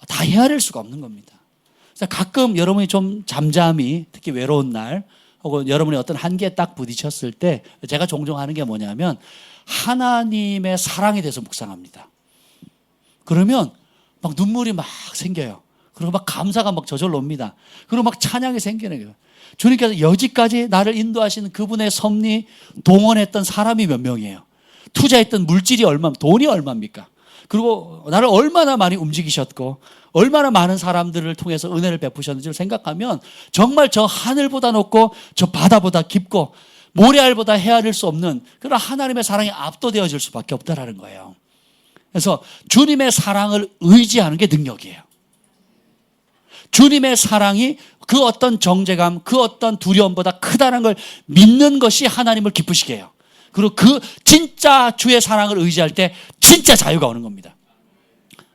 다 헤아릴 수가 없는 겁니다. 그래서 가끔 여러분이 좀 잠잠히 특히 외로운 날 혹은 여러분이 어떤 한계에 딱 부딪혔을 때 제가 종종 하는 게 뭐냐면 하나님의 사랑에 대해서 묵상합니다. 그러면 막 눈물이 막 생겨요. 그리고 막 감사가 막 저절로 옵니다. 그리고 막 찬양이 생기는 거예요. 주님께서 여지까지 나를 인도하시는 그분의 섭리 동원했던 사람이 몇 명이에요. 투자했던 물질이 돈이 얼마입니까? 그리고 나를 얼마나 많이 움직이셨고 얼마나 많은 사람들을 통해서 은혜를 베푸셨는지를 생각하면 정말 저 하늘보다 높고 저 바다보다 깊고 모래알보다 헤아릴 수 없는 그런 하나님의 사랑에 압도되어질 수밖에 없다라는 거예요. 그래서 주님의 사랑을 의지하는 게 능력이에요. 주님의 사랑이 그 어떤 정죄감, 그 어떤 두려움보다 크다는 걸 믿는 것이 하나님을 기쁘시게 해요. 그리고 그 진짜 주의 사랑을 의지할 때 진짜 자유가 오는 겁니다.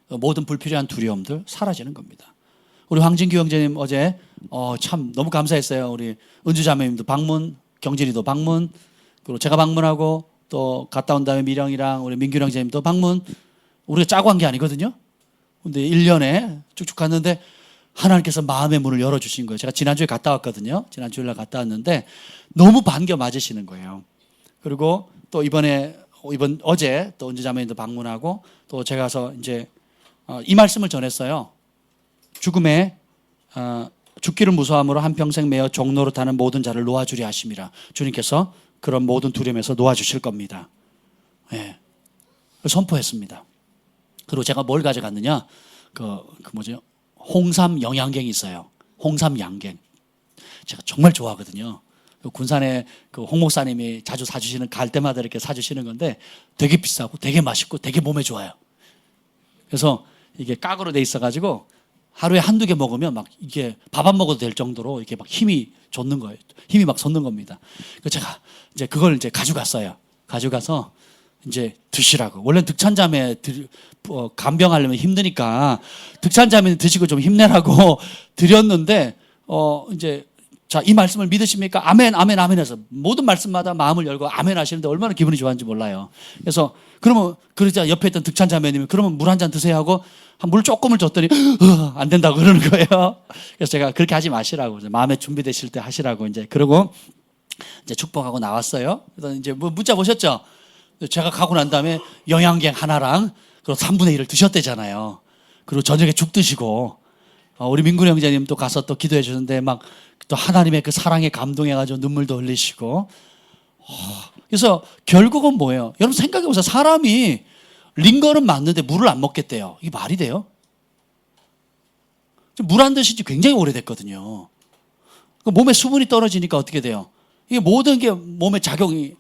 모든 불필요한 두려움들 사라지는 겁니다. 우리 황진규 형제님 어제 참 너무 감사했어요. 우리 은주 자매님도 방문, 경진이도 방문, 그리고 제가 방문하고 또 갔다 온 다음에 미령이랑 우리 민규 형제님도 방문. 우리가 짜고 한 게 아니거든요. 근데 1년에 쭉쭉 갔는데 하나님께서 마음의 문을 열어주신 거예요. 제가 지난주에 갔다 왔거든요. 지난 주일날 갔다 왔는데 너무 반겨 맞으시는 거예요. 그리고 또 어제 또 은주 자매님도 방문하고 또 제가 가서 이제 이 말씀을 전했어요. 죽기를 무서함으로 한평생 매어 종로로 타는 모든 자를 놓아주려 하심이라. 주님께서 그런 모든 두려움에서 놓아주실 겁니다. 예. 선포했습니다. 그리고 제가 뭘 가져갔느냐? 홍삼 영양갱이 있어요. 홍삼 양갱. 제가 정말 좋아하거든요. 군산에 그 홍 목사님이 자주 사주시는, 갈 때마다 이렇게 사주시는 건데 되게 비싸고 되게 맛있고 되게 몸에 좋아요. 그래서 이게 깍으로 돼 있어가지고 하루에 한두 개 먹으면 막 이게 밥 안 먹어도 될 정도로 이렇게 막 힘이 솟는 거예요. 힘이 막 솟는 겁니다. 그래서 제가 이제 그걸 이제 가져갔어요. 가져가서 이제 드시라고. 원래 득찬자매 간병하려면 힘드니까 득찬자매 드시고 좀 힘내라고 드렸는데 이제 자, 이 말씀을 믿으십니까? 아멘, 아멘, 아멘 해서 모든 말씀마다 마음을 열고 아멘 하시는데 얼마나 기분이 좋았는지 몰라요. 그래서 그러자 옆에 있던 득찬 자매님이 그러면 물 한 잔 드세요 하고 물 조금을 줬더니 안 된다고 그러는 거예요. 그래서 제가 그렇게 하지 마시라고 마음에 준비되실 때 하시라고 이제 그러고 이제 축복하고 나왔어요. 그래서 이제 문자 보셨죠? 제가 가고 난 다음에 영양갱 하나랑 그리고 3분의 1을 드셨대잖아요. 그리고 저녁에 죽 드시고 우리 민군 형제님 또 가서 또 기도해 주는데 막 또 하나님의 그 사랑에 감동해가지고 눈물도 흘리시고. 그래서 결국은 뭐예요? 여러분 생각해 보세요. 사람이 링거는 맞는데 물을 안 먹겠대요. 이게 말이 돼요? 물 안 드신 지 굉장히 오래됐거든요. 몸에 수분이 떨어지니까 어떻게 돼요? 이게 모든 게 몸에 작용이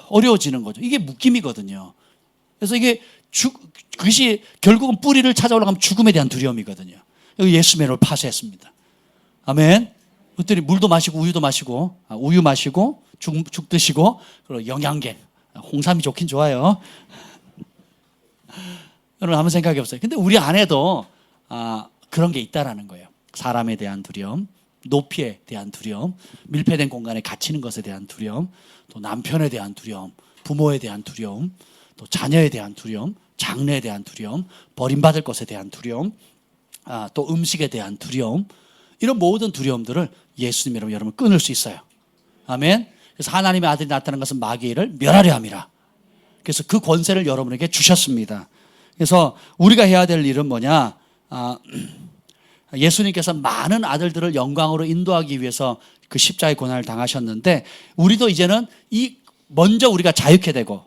어려워지는 거죠. 이게 묶임이거든요. 그래서 이게 그것이 결국은 뿌리를 찾아 올라가면 죽음에 대한 두려움이거든요. 여기 예수님을 파쇄했습니다. 아멘. 그랬더니 물도 마시고 우유도 마시고 우유 마시고 죽 드시고 그리고 영양갱 홍삼이 좋긴 좋아요. 여러분 한번 생각해 보세요. 근데 우리 안에도 그런 게 있다라는 거예요. 사람에 대한 두려움, 높이에 대한 두려움, 밀폐된 공간에 갇히는 것에 대한 두려움, 또 남편에 대한 두려움, 부모에 대한 두려움, 또 자녀에 대한 두려움, 장래에 대한 두려움, 버림받을 것에 대한 두려움, 또 음식에 대한 두려움, 이런 모든 두려움들을 예수님이라면 여러분 끊을 수 있어요. 아멘. 그래서 하나님의 아들이 나타난 것은 마귀의 일을 멸하려 함이라. 그래서 그 권세를 여러분에게 주셨습니다. 그래서 우리가 해야 될 일은 뭐냐? 예수님께서 많은 아들들을 영광으로 인도하기 위해서 그 십자가의 고난을 당하셨는데 우리도 이제는 먼저 우리가 자유케 되고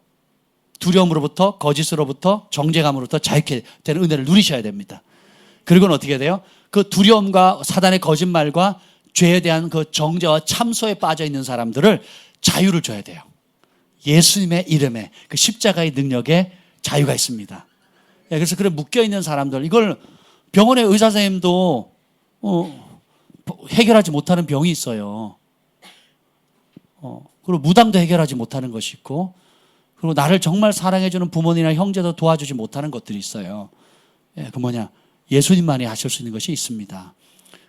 두려움으로부터 거짓으로부터 정죄감으로부터 자유케 되는 은혜를 누리셔야 됩니다. 그리고는 어떻게 돼요? 그 두려움과 사단의 거짓말과 죄에 대한 그 정죄와 참소에 빠져 있는 사람들을 자유를 줘야 돼요. 예수님의 이름에 그 십자가의 능력에 자유가 있습니다. 그래서 그래 묶여 있는 사람들, 이걸 병원의 의사 선생님도 해결하지 못하는 병이 있어요. 그리고 무당도 해결하지 못하는 것이 있고, 그리고 나를 정말 사랑해주는 부모님이나 형제도 도와주지 못하는 것들이 있어요. 그 뭐냐? 예수님만이 하실 수 있는 것이 있습니다.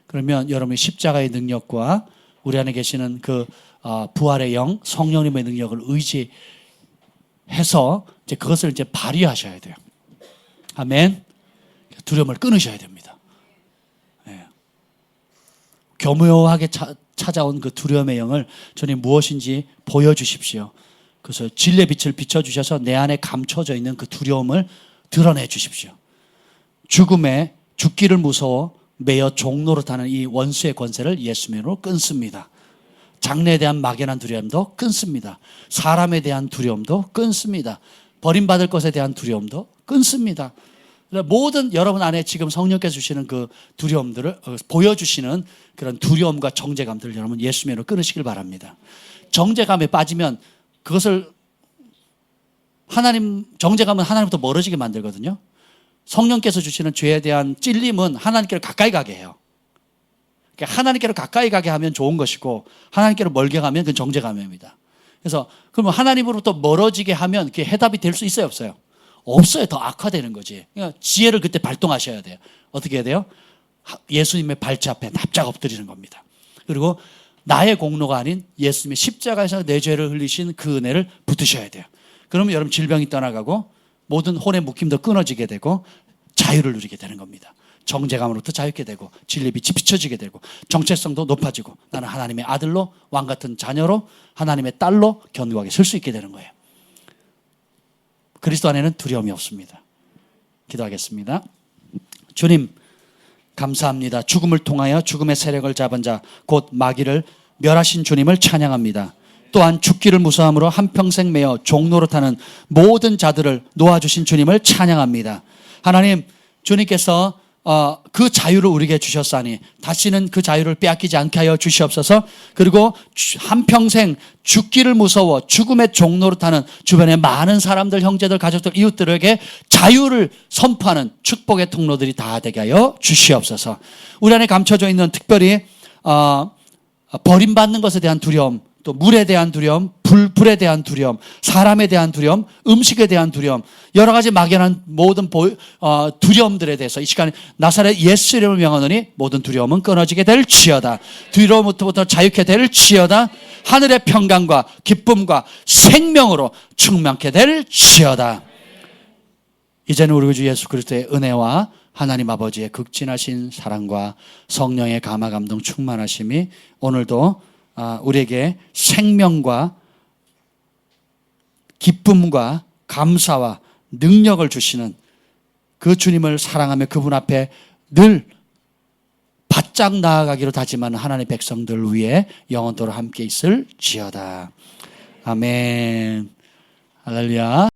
그러면 여러분의 십자가의 능력과 우리 안에 계시는 그 부활의 영, 성령님의 능력을 의지해서 이제 그것을 이제 발휘하셔야 돼요. 아멘. 두려움을 끊으셔야 됩니다. 교묘하게 찾아온 그 두려움의 영을 주님 무엇인지 보여주십시오. 그래서 진리의 빛을 비춰주셔서 내 안에 감춰져 있는 그 두려움을 드러내 주십시오. 죽기를 무서워 매여 종노릇하는 이 원수의 권세를 예수님으로 끊습니다. 장래에 대한 막연한 두려움도 끊습니다. 사람에 대한 두려움도 끊습니다. 버림받을 것에 대한 두려움도 끊습니다. 모든 여러분 안에 지금 성령께서 주시는 그 두려움들을 보여주시는 그런 두려움과 정죄감들을 여러분 예수님으로 끊으시길 바랍니다. 정죄감에 빠지면 그것을 정죄감은 하나님부터 멀어지게 만들거든요. 성령께서 주시는 죄에 대한 찔림은 하나님께로 가까이 가게 해요. 그러니까 하나님께로 가까이 가게 하면 좋은 것이고 하나님께로 멀게 가면 그건 정죄감입니다. 그래서 그러면 하나님으로부터 멀어지게 하면 그게 해답이 될 수 있어요, 없어요? 없어요. 더 악화되는 거지. 그러니까 지혜를 그때 발동하셔야 돼요. 어떻게 해야 돼요? 예수님의 발치 앞에 납작 엎드리는 겁니다. 그리고 나의 공로가 아닌 예수님의 십자가에서 내 죄를 흘리신 그 은혜를 붙으셔야 돼요. 그러면 여러분 질병이 떠나가고 모든 혼의 묶임도 끊어지게 되고 자유를 누리게 되는 겁니다. 정죄감으로부터 자유케 되고 진리의 빛이 비춰지게 되고 정체성도 높아지고 나는 하나님의 아들로 왕같은 자녀로 하나님의 딸로 견고하게 설 수 있게 되는 거예요. 그리스도 안에는 두려움이 없습니다. 기도하겠습니다. 주님 감사합니다. 죽음을 통하여 죽음의 세력을 잡은 자 곧 마귀를 멸하신 주님을 찬양합니다. 또한 죽기를 무서함으로 한평생 매어 종노릇하는 모든 자들을 놓아주신 주님을 찬양합니다. 하나님, 주님께서 그 자유를 우리에게 주셨사니 다시는 그 자유를 빼앗기지 않게 하여 주시옵소서. 그리고 한평생 죽기를 무서워 죽음의 종노릇하는 주변의 많은 사람들, 형제들, 가족들, 이웃들에게 자유를 선포하는 축복의 통로들이 다 되게 하여 주시옵소서. 우리 안에 감춰져 있는 특별히 버림받는 것에 대한 두려움, 또 물에 대한 두려움, 불에 대한 두려움, 사람에 대한 두려움, 음식에 대한 두려움, 여러 가지 막연한 모든 두려움들에 대해서 이 시간에 나사렛 예수 이름을 명하노니 모든 두려움은 끊어지게 될지어다. 두려움부터 자유케 될지어다. 하늘의 평강과 기쁨과 생명으로 충만케 될지어다. 이제는 우리 주 예수 그리스도의 은혜와 하나님 아버지의 극진하신 사랑과 성령의 감화 감동 충만하심이 오늘도 우리에게 생명과 기쁨과 감사와 능력을 주시는 그 주님을 사랑하며 그분 앞에 늘 바짝 나아가기로 다짐하는 하나님의 백성들 위해 영원토록 함께 있을지어다. 아멘. 할렐루야.